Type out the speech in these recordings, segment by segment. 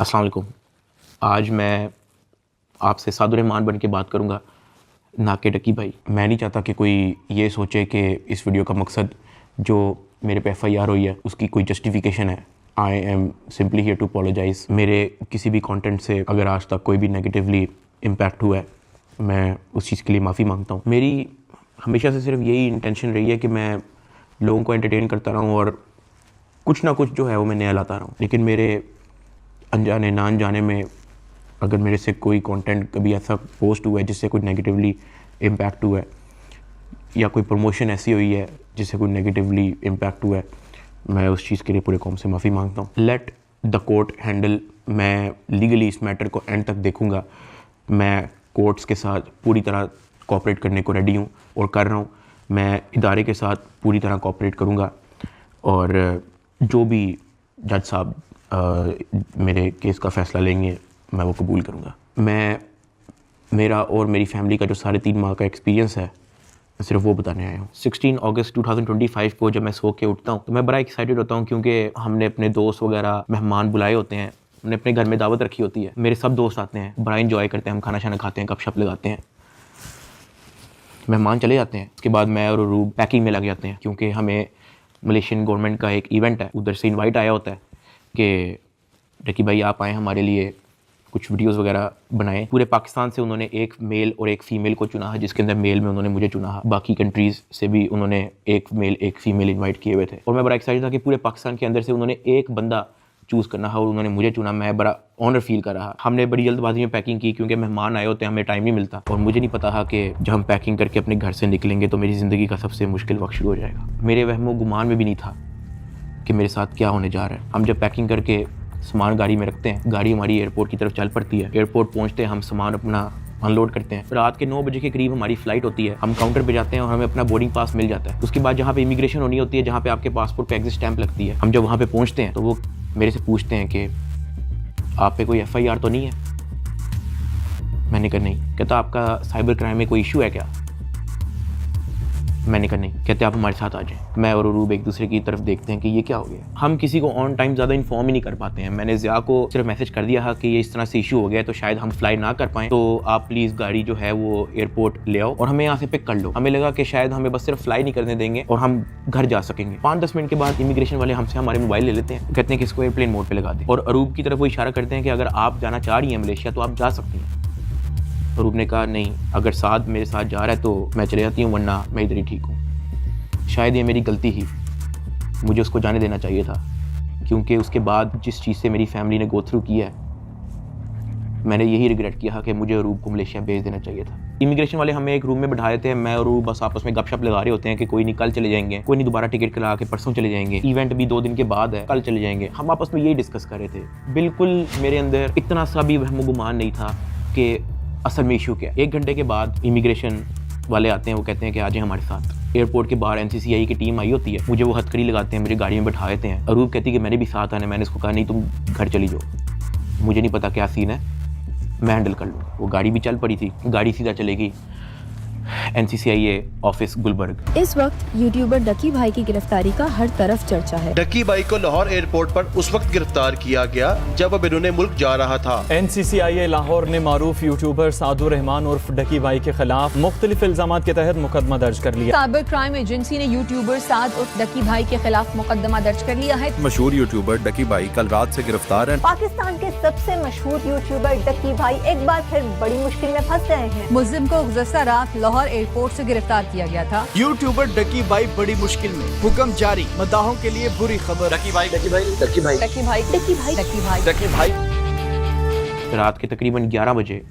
अस्सलाम वालेकुम। आज मैं आपसे सादुर्रहमान बन के बात करूँगा, ना कि डकी भाई। मैं नहीं चाहता कि कोई ये सोचे कि इस वीडियो का मकसद जो मेरे पे FIR हुई है उसकी कोई जस्टिफिकेशन है। I am simply here to apologise. मेरे किसी भी कंटेंट से अगर आज तक कोई भी नेगेटिवली इम्पैक्ट हुआ है, मैं उस चीज़ के लिए माफ़ी मांगता हूँ। मेरी हमेशा से सिर्फ यही इंटेंशन रही है कि मैं लोगों को एंटरटेन करता रहूँ और कुछ ना कुछ जो है वो मैं नया लाता रहूँ। लेकिन मेरे अनजाने ना अनजाने में अगर मेरे से कोई कंटेंट कभी ऐसा पोस्ट हुआ है जिससे कोई नेगेटिवली इम्पैक्ट हुआ है, या कोई प्रमोशन ऐसी हुई है जिससे कोई नेगेटिवली इम्पैक्ट हुआ है, मैं उस चीज़ के लिए पूरे कौम से माफ़ी मांगता हूँ। Let the court handle. मैं लीगली इस मैटर को एंड तक देखूँगा। मैं कोर्ट्स के साथ पूरी तरह कोऑपरेट करने को रेडी हूँ और कर रहा हूँ। मैं इदारे के साथ पूरी तरह कोऑपरेट करूँगा और जो भी जज साहब मेरे केस का फ़ैसला लेंगे मैं वो कबूल करूँगा। मेरा और मेरी फैमिली का जो 3.5 माह का एक्सपीरियंस है, मैं सिर्फ वो बताने आया हूँ। 16 अगस्त 2025 को जब मैं सो के उठता हूँ तो मैं बड़ा एक्साइटेड होता हूँ, क्योंकि हमने अपने दोस्त वगैरह मेहमान बुलाए होते हैं, हमने अपने घर में दावत रखी होती है। मेरे सब दोस्त आते हैं, बड़ा इंजॉय करते हैं, हम खाना शाना खाते हैं, गपशप लगाते हैं, मेहमान चले जाते हैं। उसके बाद मैं और रूब पैकिंग में लग जाते हैं, क्योंकि हमें मलेशियन गवर्नमेंट का एक इवेंट है, उधर से इनवाइट आया होता है कि डकी भाई आप आएँ, हमारे लिए कुछ वीडियोस वगैरह बनाएं। पूरे पाकिस्तान से उन्होंने एक मेल और एक फ़ीमेल को चुना है, जिसके अंदर मेल में उन्होंने मुझे चुना है। बाकी कंट्रीज़ से भी उन्होंने एक मेल एक फ़ीमेल इनवाइट किए हुए थे और मैं बड़ा एक्साइटेड था कि पूरे पाकिस्तान के अंदर से उन्होंने एक बंदा चूज़ करना है और उन्होंने मुझे चुना। मैं बड़ा ऑनर फील कर रहा। हमने बड़ी जल्दबाजी में पैकिंग की, क्योंकि मेहमान आए होते हैं, हमें टाइम नहीं मिलता और मुझे नहीं पता था कि जब हम पैकिंग करके अपने घर से निकलेंगे तो मेरी ज़िंदगी का सबसे मुश्किल वक्त शुरू हो जाएगा। मेरे वहमो गुमान में भी नहीं था कि मेरे साथ क्या होने जा रहा है। हम जब पैकिंग करके सामान गाड़ी में रखते हैं, गाड़ी हमारी एयरपोर्ट की तरफ चल पड़ती है। एयरपोर्ट पहुंचते हैं, हम सामान अपना अनलोड करते हैं। रात के 9 बजे के करीब हमारी फ़्लाइट होती है। हम काउंटर पे जाते हैं और हमें अपना बोर्डिंग पास मिल जाता है। उसके बाद जहाँ पे इमिग्रेशन होनी होती है, जहाँ पे आपके पासपोर्ट पे एग्जिट स्टैंप लगती है, हम जब वहाँ पे पहुँचते हैं तो वो मेरे से पूछते हैं कि आप पे कोई FIR तो नहीं है। मैंने कहा नहीं। कहता आपका साइबर क्राइम में कोई इशू है क्या? मैंने कहा नहीं। कहते आप हमारे साथ आ जाएं। मैं और रूब एक दूसरे की तरफ देखते हैं कि ये क्या हो गया। हम किसी को ऑन टाइम ज़्यादा इन्फॉर्म ही नहीं कर पाते हैं। मैंने ज़िया को सिर्फ मैसेज कर दिया है कि ये इस तरह से इशू हो गया है, तो शायद हम फ्लाई ना कर पाएँ, तो आप प्लीज़ गाड़ी जो है वो एयरपोर्ट ले आओ और हमें यहाँ से पिक कर लो। हमें लगा कि शायद हमें बस सिर्फ फ्लाई नहीं करने देंगे और हम घर जा सकेंगे। 5-10 मिनट के बाद इमिग्रेशन वाले हमसे हमारे मोबाइल ले लेते हैं, कहते हैं कि इसको एयरप्लेन मोड पर लगा दें और अरूब की तरफ वो इशारा करते हैं कि अगर आप जाना चाह रही हैं मलेशिया तो आप जा सकती हैं। अरूब ने कहा नहीं, अगर साथ मेरे साथ जा रहा है तो मैं चले जाती हूँ, वरना मैं इधर ही ठीक हूँ। शायद ये मेरी गलती ही, मुझे उसको जाने देना चाहिए था, क्योंकि उसके बाद जिस चीज़ से मेरी फैमिली ने गो थ्रू किया है, मैंने यही रिग्रेट किया कि मुझे अरूब को मलेशिया भेज देना चाहिए था। इमिग्रेशन वाले हमें एक रूम में बैठा देते हैं। मैं और अरूब बस आपस में गपशप लगा रहे होते हैं कि कोई नहीं कल चले जाएंगे, कोई नहीं दोबारा टिकट करा के परसों चले जाएंगे, इवेंट भी 2 दिन के बाद है, कल चले जाएंगे। हम आपस में यही डिस्कस कर रहे थे। बिल्कुल मेरे अंदर इतना सा भी वहम गुमान नहीं था कि असल में इशू क्या। 1 घंटे के बाद इमिग्रेशन वाले आते हैं, वो कहते हैं कि आ जाए हमारे साथ। एयरपोर्ट के बाहर NCCI की टीम आई होती है, मुझे वो हथकड़ी लगाते हैं, मुझे गाड़ी में बैठा देते हैं। अरूब कहती है कि मैंने भी साथ आना है। मैंने उसको कहा नहीं, तुम घर चली जाओ, मुझे नहीं पता क्या सीन है, मैं हैंडल कर लूँ। वो गाड़ी भी चल पड़ी थी, गाड़ी सीधा चलेगी NCCI ऑफिस गुलबर्ग। इस वक्त यूट्यूबर डकी भाई की गिरफ्तारी का हर तरफ चर्चा है। डकी भाई को लाहौर एयरपोर्ट पर उस वक्त गिरफ्तार किया गया जब वह बैरून मुल्क जा रहा था। NCCI लाहौर ने मारूफ यूट्यूबर सादुर्रहमान उर्फ डकी भाई के खिलाफ मुख्तलिफ इल्जामात के तहत मुकदमा दर्ज कर लिया। साइबर क्राइम एजेंसी ने यूट्यूबर साद उर्फ डकी भाई के खिलाफ मुकदमा दर्ज कर लिया है। मशहूर यूट्यूबर डकी भाई कल रात से गिरफ्तार है। पाकिस्तान के सबसे मशहूर यूट्यूबर डकी भाई एक बार फिर बड़ी मुश्किल में फंस गए हैं। मुल्जिम को गुज़श्ता रात लाहौर एयरपोर्ट से गिरफ्तार किया गया था। यूट्यूबर डकी भाई बड़ी मुश्किल में, हुक्म जारी, मदाहों के लिए बुरी खबर। डकी भाई डकी भाई डकी भाई डकी भाई डकी भाई डकी भाई डकी भाई। रात के तकरीबन 11 बजे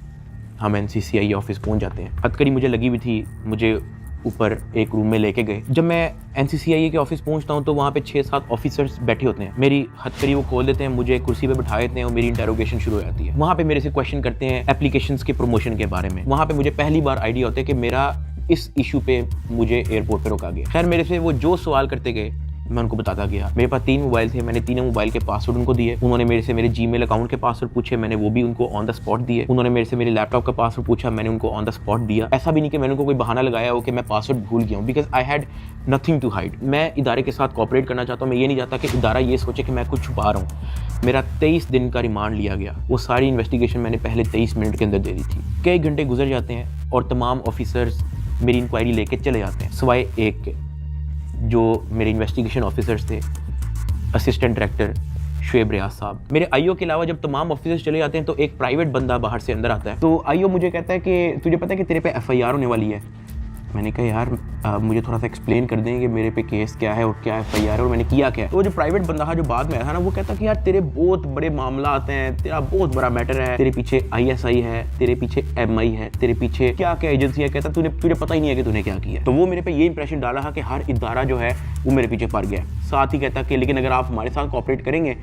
हम NCCI ऑफिस पहुंच जाते हैं। हथकड़ी मुझे लगी हुई थी, मुझे ऊपर एक रूम में लेके गए। जब मैं NCCI के ऑफिस पहुंचता हूं तो वहाँ पे 6-7 ऑफिसर्स बैठे होते हैं। मेरी हथकड़ी वो खोल देते हैं, मुझे कुर्सी पे बिठा देते हैं और मेरी इंटेरोगेशन शुरू हो जाती है। वहाँ पे मेरे से क्वेश्चन करते हैं एप्लीकेशंस के प्रमोशन के बारे में। वहाँ पे मुझे पहली बार आइडिया होता है कि मेरा इस इशू पे मुझे एयरपोर्ट पे रोका गया। खैर मेरे से वो जो सवाल करते गए मैं उनको बताता गया। मेरे पास 3 मोबाइल थे, मैंने तीनों मोबाइल के पासवर्ड उनको दिए। उन्होंने मेरे से मेरे जीमेल अकाउंट के पासवर्ड पूछे, मैंने वो भी उनको ऑन द स्पॉट दिए। उन्होंने मेरे से मेरे लैपटॉप का पासवर्ड पूछा, मैंने उनको ऑन द स्पॉट दिया। ऐसा भी नहीं कि मैंने उनको कोई बहाना लगाया हो कि मैं पासवर्ड भूल गया हूँ, because I had nothing to hide. मैं इदारे के साथ कोऑपरेट करना चाहता हूँ। मैं ये नहीं चाहता कि इदारा ये सोचे कि मैं कुछ छुपा रहा हूँ। मेरा 23 दिन का रिमांड लिया गया। वो सारी इन्वेस्टिगेशन मैंने पहले 23 मिनट के अंदर दे दी थी। कई घंटे गुजर जाते हैं और तमाम ऑफिसर्स मेरी इंक्वायरी लेके चले जाते हैं, सिवाय एक के, जो मेरे इन्वेस्टिगेशन ऑफिसर्स थे, असिस्टेंट डायरेक्टर शुएब रियाज साहब। मेरे आईओ के अलावा जब तमाम ऑफिसर्स चले जाते हैं तो एक प्राइवेट बंदा बाहर से अंदर आता है। तो आईओ मुझे कहता है कि तुझे पता है कि तेरे पे एफआईआर होने वाली है। मैंने कहा यार मुझे थोड़ा सा एक्सप्लेन कर दें कि मेरे पे केस क्या है और क्या एफआईआर है और मैंने किया क्या है। तो जो प्राइवेट बंदा था जो बाद में आया था ना, वो कहता कि यार तेरे बहुत बड़े मामला आते हैं, तेरा बहुत बड़ा मैटर है, तेरे पीछे आईएसआई है, तेरे पीछे एमआई है, तेरे पीछे क्या क्या एजेंसी है। कहता तुझे पता ही नहीं है कि तूने क्या किया। तो वो मेरे पे ये इंप्रेशन डाला था कि हर इदारा जो है वो मेरे पीछे पड़ गया। साथ ही कहता कि लेकिन अगर आप हमारे साथ कोऑपरेट करेंगे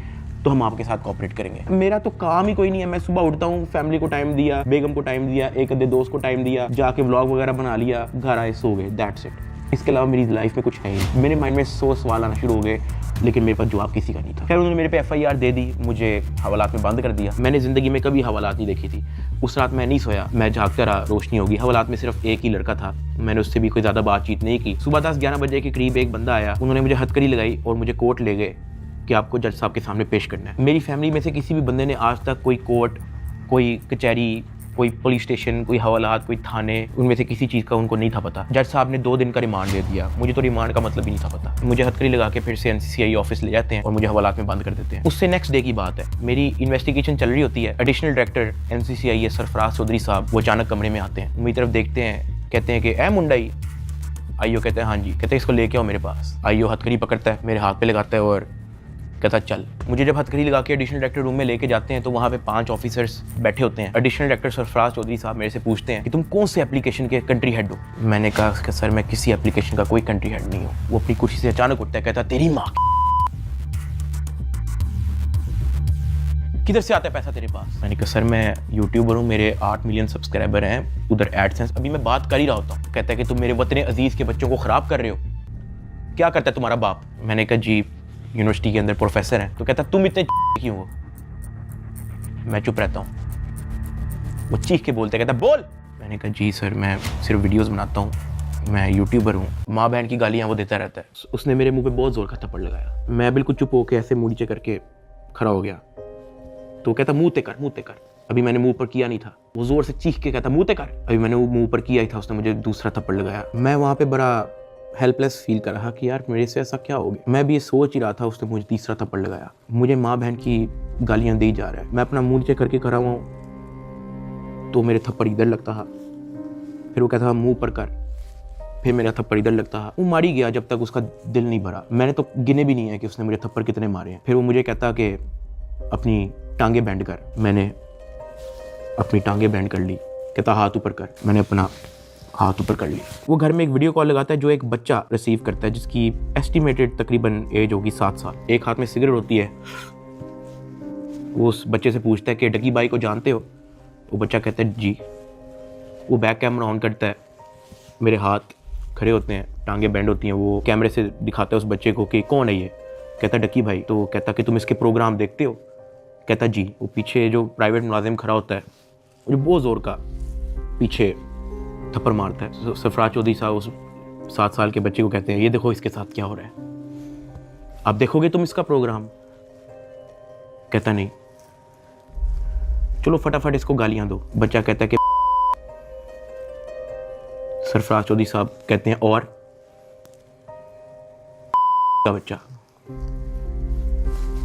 तो हम आपके साथ कोऑपरेट करेंगे। मेरा तो काम ही कोई नहीं है। मैं सुबह उठता हूँ, फैमिली को टाइम दिया, बेगम को टाइम दिया, एक आधे दोस्त को टाइम दिया, जाके व्लॉग वगैरह बना लिया, घर आए, सो गए, दैट्स इट। इसके अलावा मेरी लाइफ में कुछ है ही। मेरे माइंड में 100 सवाल आना शुरू हो गए, लेकिन मेरे पास जवाब किसी का नहीं था। खैर उन्होंने मेरे पे एफआईआर दे दी, मुझे हवालात में बंद कर दिया। मैंने ज़िंदगी में कभी हवालात नहीं देखी थी। उस रात मैं नहीं सोया, मैं जागता रहा, रोशनी होगी। हवालात में सिर्फ एक ही लड़का था, मैंने उससे भी कोई ज़्यादा बातचीत नहीं की। सुबह 10-11 बजे के करीब एक बंदा आया, उन्होंने मुझे हथकड़ी लगाई और मुझे कोर्ट ले गए कि आपको जज साहब के सामने पेश करना है। मेरी फैमिली में से किसी भी बंदे ने आज तक कोई कोर्ट, कोई कचहरी, कोई पुलिस स्टेशन, कोई हवालात, कोई थाने, उनमें से किसी चीज़ का उनको नहीं था पता। जज साहब ने 2 दिन का रिमांड दे दिया। मुझे तो रिमांड का मतलब ही नहीं था पता। मुझे हथकड़ी लगा के फिर से एनसीसीआई ऑफिस ले जाते हैं और मुझे हवालात में बंद कर देते हैं। उससे नेक्स्ट डे की बात है, मेरी इन्वेस्टिगेशन चल रही होती है। एडिशनल डायरेक्टर एनसीसीआई सरफराज चौधरी साहब वो अचानक कमरे में आते हैं, मेरी तरफ देखते हैं, कहते हैं कि ए मुंडाई। आईओ कहते हैं हाँ जी। कहते हैं इसको लेके आओ मेरे पास। आईओ हथकड़ी पकड़ता है, मेरे हाथ पे लगाता है और कहता चल। मुझे जब हथकड़ी लगा के एडिशनल डायरेक्टर रूम में लेके जाते हैं तो वहाँ पे 5 ऑफिसर्स बैठे होते हैं। एडिशनल डायरेक्टर सरफराज चौधरी साहब मेरे से पूछते हैं कि तुम कौन से एप्लीकेशन के कंट्री हेड हो। मैंने कहा कि सर मैं किसी एप्लीकेशन का कोई कंट्री हेड नहीं हूँ। वो अपनी कुर्सी से अचानक उठता है, कहता तेरी माँ किधर से आता है पैसा तेरे पास। मैंने कहा सर मैं यूट्यूबर हूँ, मेरे 8 मिलियन सब्सक्राइबर हैं, उधर एडसेंस अभी मैं बात कर ही रहा होता हूँ। कहता है कि तुम मेरे वतन अजीज के बच्चों को ख़राब कर रहे हो, क्या करता है तुम्हारा बाप। मैंने कहा जी यूनिवर्सिटी के अंदर प्रोफेसर हैं। तो कहता तुम इतने क्यों हो। मैं चुप रहता हूँ। वो चीख के बोलते, कहता बोल। मैंने कहा जी सर मैं सिर्फ वीडियोस बनाता हूँ, मैं यूट्यूबर हूँ। माँ बहन की गालियाँ वो देता रहता है। उसने मेरे मुंह पे बहुत जोर का थप्पड़ लगाया। मैं बिल्कुल चुप होकर ऐसे मुँह नीचे करके खड़ा हो गया। तो कहता मुँह ते कर। अभी मैंने मुंह पर किया नहीं था। वो जोर से चीख के कहता मुँह ते कर। अभी मैंने वो मुँह पर किया ही था, उसने मुझे दूसरा थप्पड़ लगाया। मैं वहाँ पे बड़ा हेल्पलेस फील कर रहा कि यार मेरे से ऐसा क्या हो गया। मैं भी ये सोच ही रहा था, उसने मुझे तीसरा थप्पड़ लगाया। मुझे माँ बहन की गालियाँ दी जा रहा है। मैं अपना मुँह नीचे करके खड़ा हुआ हूँ तो मेरे थप्पड़ इधर लगता है, फिर वो कहता मुँह पर कर, फिर मेरा थप्पड़ इधर लगता है। वो मारी गया जब तक उसका दिल नहीं भरा। मैंने तो गिने भी नहीं है कि उसने मुझे थप्पड़ कितने मारे हैं। फिर वो मुझे कहता कि अपनी टांगे बैंड कर। मैंने अपनी टांगे बैंड कर ली। कहता हाथ ऊपर कर। मैंने अपना हाथ ऊपर कर ली। वो घर में एक वीडियो कॉल लगाता है जो एक बच्चा रिसीव करता है जिसकी एस्टिमेटेड तकरीबन एज होगी 7 साल। एक हाथ में सिगरेट होती है। वो उस बच्चे से पूछता है कि डकी भाई को जानते हो। वो बच्चा कहता है जी। वो बैक कैमरा ऑन करता है, मेरे हाथ खड़े होते हैं, टांगे बैंड होती हैं। वो कैमरे से दिखाता है उस बच्चे को कि कौन है ये। कहता डकी भाई। तो कहता कि तुम इसके प्रोग्राम देखते हो। कहता जी। वो पीछे जो प्राइवेट मुलाजिम खड़ा होता है वो बहुत ज़ोर का पीछे थप्पड़ मारता है। सरफराज चौधरी साहब उस 7 साल के बच्चे को कहते हैं ये देखो इसके साथ क्या हो रहा है, आप देखोगे तुम इसका प्रोग्राम। कहता नहीं, चलो फटाफट इसको गालियां दो। बच्चा कहता है कि सरफराज चौधरी साहब कहते हैं और का बच्चा।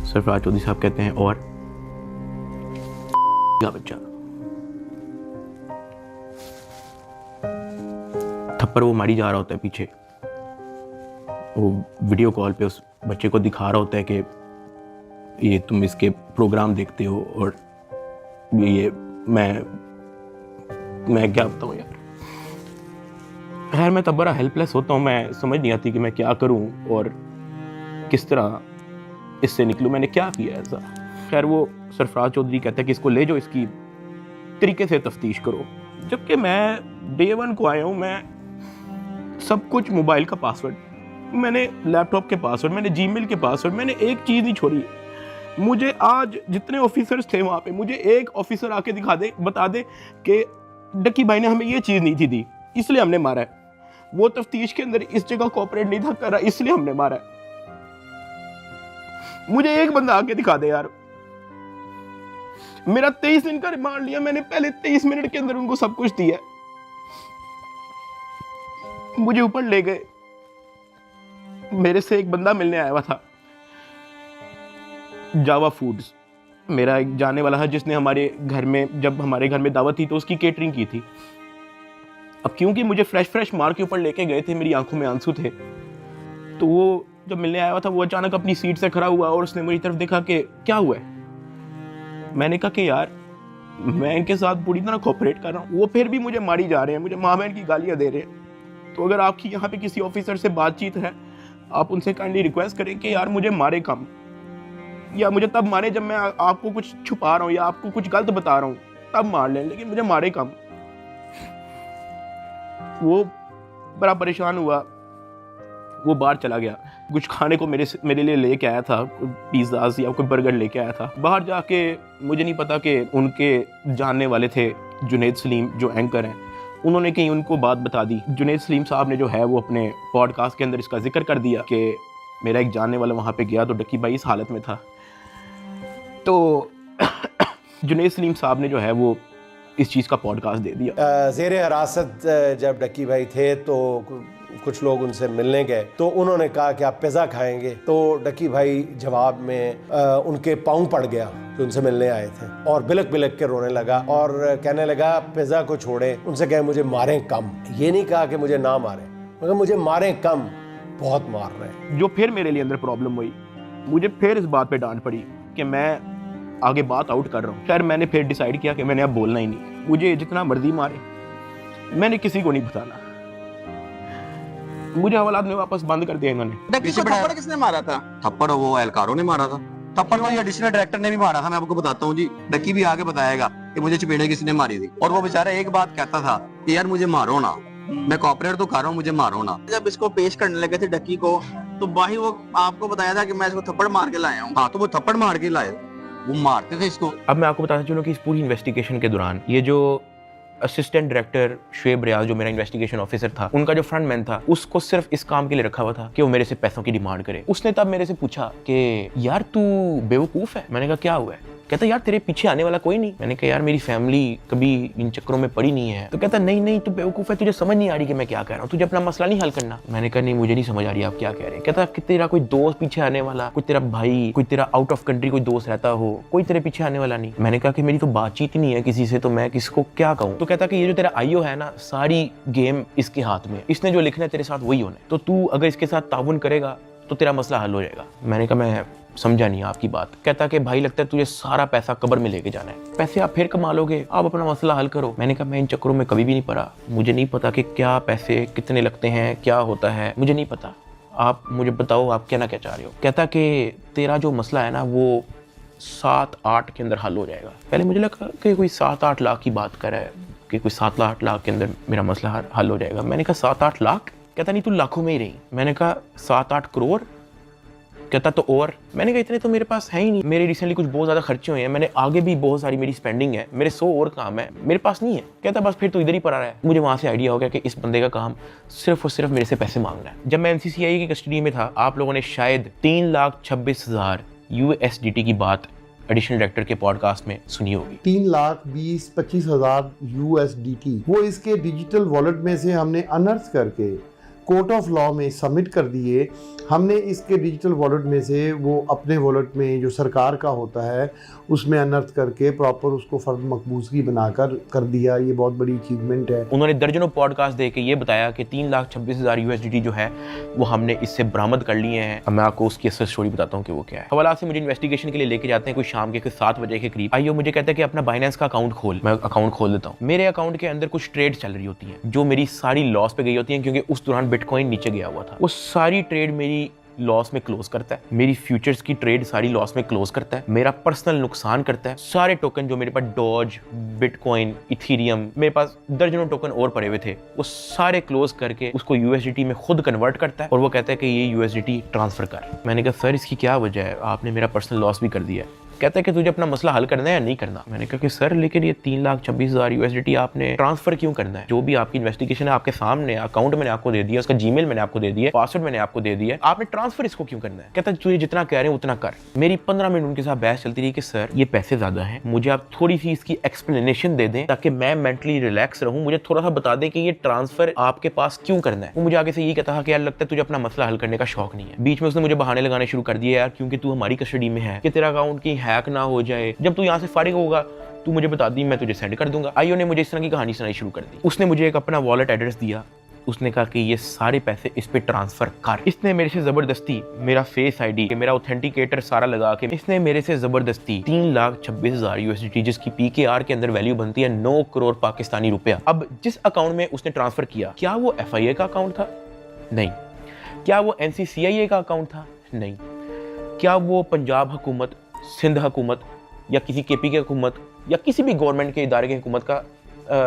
सरफराज चौधरी साहब कहते हैं और का बच्चा। थप्पड़ वो मारी जा रहा होता है पीछे। वो वीडियो कॉल पे उस बच्चे को दिखा रहा होता है कि ये तुम इसके प्रोग्राम देखते हो और ये मैं क्या बताऊँ यार। खैर मैं तब बड़ा हेल्पलेस होता हूँ। मैं समझ नहीं आती कि मैं क्या करूँ और किस तरह इससे निकलूँ। मैंने क्या किया ऐसा। खैर वो सरफराज चौधरी कहता है कि इसको ले जाओ, इसकी तरीके से तफ्तीश करो। जबकि मैं डे 1 को आया हूँ, मैं सब कुछ मोबाइल का पासवर्ड मैंने लैपटॉप के पासवर्ड, मैंने जीमेल के पासवर्ड, मैंने एक चीज़ नहीं छोड़ी। मुझे आज जितने ऑफिसर्स थे वहाँ पे, मुझे एक ऑफिसर आके दिखा दे, बता दे कि डक्की भाई ने हमें ये चीज़ नहीं थी दी, इसलिए हमने मारा है। वो तफ्तीश के अंदर इस जगह कोऑपरेट नहीं था कर रहा, इसलिए हमने मारा है। मुझे एक बंदा आके दिखा दे यार। मेरा 23 दिन का रिमांड लिया मैंने, पहले 23 मिनट के अंदर उनको सब कुछ दिया। मुझे ऊपर ले गए। मेरे से एक बंदा मिलने आया हुआ था, जावा फूड्स, मेरा एक जाने वाला है जिसने हमारे घर में, जब हमारे घर में दावत थी तो उसकी केटरिंग की थी। अब क्योंकि मुझे फ्रेश मार के ऊपर लेके गए थे, मेरी आंखों में आंसू थे, तो वो जब मिलने आया हुआ था, वो अचानक अपनी सीट से खड़ा हुआ और उसने मेरी तरफ देखा कि क्या हुआ है। मैंने कहा कि यार मैं इनके साथ पूरी तरह कोऑपरेट कर रहा हूँ, वो फिर भी मुझे मारी जा रहे हैं, मुझे माँ बहन की गालियाँ दे रहे हैं। तो अगर आपकी यहाँ पे किसी ऑफिसर से बातचीत है, आप उनसे काइंडली रिक्वेस्ट करें कि यार मुझे मारे कम, या मुझे तब मारे जब मैं आपको कुछ छुपा रहा हूँ या आपको कुछ गलत बता रहा हूँ, तब मार लें, लेकिन मुझे मारे कम। वो बड़ा परेशान हुआ, वो बाहर चला गया, कुछ खाने को मेरे लिए लेके आया था, पिज़्ज़ाज़ या कोई बर्गर लेके आया था। बाहर जाके मुझे नहीं पता कि उनके जानने वाले थे जुनैद सलीम जो एंकर हैं, उन्होंने कहीं उनको बात बता दी। जुनैद सलीम साहब ने जो है वो अपने पॉडकास्ट के अंदर इसका जिक्र कर दिया कि मेरा एक जानने वाला वहाँ पे गया तो डक्की भाई इस हालत में था। तो जुनैद सलीम साहब ने जो है वो इस चीज़ का पॉडकास्ट दे दिया। ज़ेरे हिरासत जब डक्की भाई थे तो कुछ लोग उनसे मिलने गए, तो उन्होंने कहा कि आप पिज़्ज़ा खाएंगे, तो डक्की भाई जवाब में उनके पाँव पड़ गया जो उनसे मिलने आए थे, और बिलक बिलक के रोने लगा और कहने लगा पिज़्ज़ा को छोड़े, उनसे कहे मुझे मारें कम। ये नहीं कहा कि मुझे ना मारें, मगर मुझे मारें कम, बहुत मार रहे हैं। जो फिर मेरे लिए अंदर प्रॉब्लम हुई, मुझे फिर इस बात पे डांट पड़ी कि मैं आगे बात आउट कर रहा हूँ। खैर मैंने फिर डिसाइड किया कि मैंने अब बोलना ही नहीं, मुझे जितना मर्जी मारे, मैंने किसी को नहीं बताना। मुझे हवालात में वापस बंद कर दिया इन्होंने। थप्पड़ किसने मारा था? थप्पड़ वो एहलकारों ने मारा था। थप्पड़ तो एडिशनल डायरेक्टर ने भी मारा था, मैं आपको बताता हूँ जी। डक्की भी आगे बताएगा कि मुझे चपेड़े किसने मारी थी, और वो बेचारा एक बात कहता था कि यार मुझे मारो ना, मैं कॉपरेट तो कर रहा हूँ, मुझे मारो ना। जब इसको पेश करने लगे थे डक्की को, तो भाई वो आपको बताया था कि मैं इसको थप्पड़ मार के लाया हूँ। हाँ, तो वो थप्पड़ मार के लाए, वो मारते थे इसको। अब मैं आपको बताना चाहूँ कि इस पूरी इन्वेस्टिगेशन के दौरान ये जो असिस्टेंट डायरेक्टर शुएब रियाज, जो मेरा इन्वेस्टिगेशन ऑफिसर था, उनका जो फ्रंट मैन था, उसको सिर्फ इस काम के लिए रखा हुआ था कि वो मेरे से पैसों की डिमांड करे। उसने तब मेरे से पूछा कि यार तू बेवकूफ़ है। मैंने कहा क्या हुआ है? कहता यार तेरे पीछे आने वाला कोई नहीं। मैंने कहा यार मेरी फैमिली कभी इन चक्करों में पड़ी नहीं है। तो कहता नहीं तू बेवकूफ़ है, तुझे समझ नहीं आ रही कि मैं क्या कह रहा हूँ, तुझे अपना मसला नहीं हल करना। मैंने कहा नहीं, मुझे नहीं समझ आ रही आप क्या कह रहे हैं। कहता कि तेरा कोई दोस्त पीछे आने वाला, कोई तेरा भाई, कोई तेरा आउट ऑफ कंट्री कोई दोस्त रहता हो, कोई तेरे पीछे आने वाला नहीं। मैंने कहा कि मेरी तो बातचीत ही नहीं है किसी से, तो मैं किसको क्या कहूँ। तो कहता कि ये जो तेरा आईओ है ना, सारी गेम इसके हाथ में, इसने जो लिखना है तेरे साथ वही होना है, तो तू अगर इसके साथ ताउन करेगा तो तेरा मसला हल हो जाएगा। मैंने कहा मैं समझा नहीं आपकी बात। कहता कि भाई लगता है तुझे सारा पैसा कब्र में लेके जाना है, पैसे आप फिर कमा लोगे, आप अपना मसला हल करो। मैंने कहा मैं इन चक्करों में कभी भी नहीं पड़ा, मुझे नहीं पता कि क्या पैसे कितने लगते हैं, क्या होता है, मुझे नहीं पता। आप मुझे बताओ आप क्या चाह रहे हो। कहता कि तेरा जो मसला है ना वो 7-8 के अंदर हल हो जाएगा। पहले मुझे लगा कि कोई 7-8 लाख की बात कर रहा है, कि कोई 7-8 लाख के अंदर मेरा मसला हल हो जाएगा। मैंने कहा 7-8 लाख? कहता नहीं तू लाखों में ही रही। मैंने कहा 7-8 करोड़? कहता तो और। मैंने कहा इतने तो मेरे पास है ही नहीं, मेरे रिसेंटली कुछ बहुत ज़्यादा खर्चे हुए हैं, मैंने आगे भी बहुत सारी मेरी स्पेंडिंग है, मेरे 100 और काम है, मेरे पास नहीं है। कहता बस फिर तो इधर ही पड़ा रहा है। मुझे वहाँ से आइडिया हो गया कि इस बंदे का काम सिर्फ और सिर्फ मेरे से पैसे मांगना है। जब मैं NCCI की कस्टडी में था, आप लोगों ने शायद 3,26,000 USDT की बात एडिशनल डायरेक्टर के पॉडकास्ट में सुनी होगी। 3,20,25,000 USDT वो इसके डिजिटल वॉलेट में से हमने अनर्थ करके कोर्ट ऑफ लॉ में सबमिट कर दिए। हमने इसके डिजिटल वॉलेट में से वो अपने वॉलेट में जो सरकार का होता है उसमें अनर्थ करके प्रॉपर उसको फर्द मकबूजगी बनाकर कर दिया। ये बहुत बड़ी अचीवमेंट है। उन्होंने दर्जनों पॉडकास्ट दे के ये बताया कि 3,26,000 USDT जो है वो हमने इससे बरामद कर लिए हैं। अब मैं आपको उसकी असल स्टोरी बताता हूँ कि वो क्या है। हवाला से मुझे इन्वेस्टिगेशन के लिए लेके जाते हैं, कोई शाम के 7 बजे के करीब। आइयो मुझे कहता है कि अपना बाइनेंस का अकाउंट खोल। मैं अकाउंट खोल देता हूँ। मेरे अकाउंट के अंदर कुछ ट्रेड चल रही होती है जो मेरी सारी लॉस पे गई होती है, क्योंकि उस दौरान बिटकॉइन नीचे गया हुआ था। वो सारी ट्रेड मेरी लॉस में क्लोज करता है, मेरी फ्यूचर्स की ट्रेड सारी लॉस में क्लोज करता है, मेरा पर्सनल नुकसान करता है। सारे टोकन जो मेरे पास डॉज, बिटकॉइन, इथीरियम, मेरे पास दर्जनों टोकन और पड़े हुए थे, वो सारे क्लोज करके उसको यूएसडीटी में खुद कन्वर्ट करता है और वो कहता है कि ये यूएसडीटी ट्रांसफर कर। मैंने कहा सर इसकी क्या वजह है, आपने मेरा पर्सनल लॉस भी कर दिया है। कहता है कि तुझे अपना मसला हल करना है या नहीं करना। मैंने कहा कि सर लेकिन ये 3,26,000 यूएसडीटी आपने ट्रांसफर क्यों करना है? जो भी आपकी इन्वेस्टिगेशन है आपके सामने, अकाउंट मैंने आपको दे दिया, उसका जीमेल मैंने आपको दे दिया, पासवर्ड मैंने आपको दे दिया, आपने ट्रांसफर इसको क्यों करना है? कहता है तुझे जितना कह रहे हैं उतना कर। मेरी 15 मिनट उनके साथ बहस चलती रही कि सर ये पैसे ज्यादा हैं, मुझे आप थोड़ी सी इसकी एक्सप्लेनेशन दे दें ताकि मैं मेंटली रिलैक्स रहूं, मुझे थोड़ा सा बता दें कि ये ट्रांसफर आपके पास क्यों करना है। वो मुझे आगे से ये कहता था कि यार लगता है तुझे अपना मसला हल करने का शौक नहीं है। बीच में उसने मुझे बहाने लगाने शुरू कर दिए, यार क्योंकि तू हमारी कस्टडी में है कि तेरा अकाउंट कहीं हैक ना हो जाए, जब तू यहाँ से फारिग होगा तू मुझे बता दी, मैं तुझे सेंड कर दूंगा। आईओ ने मुझे इस तरह की कहानी सुनाई शुरू कर दी। उसने मुझे एक अपना वॉलेट एड्रेस दिया, उसने कहा कि ये सारे पैसे इस पे ट्रांसफर कर। इसने मेरे से जबरदस्ती मेरा फेस आईडी, मेरा ऑथेंटिकेटर सारा लगा के इसने मेरे से जबरदस्ती 3,26,000 यूएसडीटी, जिसकी पीकेआर के अंदर वैल्यू बनती है 9 करोड़ पाकिस्तानी रुपया। अब जिस अकाउंट में उसने ट्रांसफर किया, क्या वो एफआईए का अकाउंट था? नहीं। क्या वो एनसीसीआईए का अकाउंट था? नहीं। क्या वो पंजाब हुकूमत, सिंध हुकूमत या किसी केपी की हुकूमत या किसी भी गवर्नमेंट के इदारे की हुकूमत का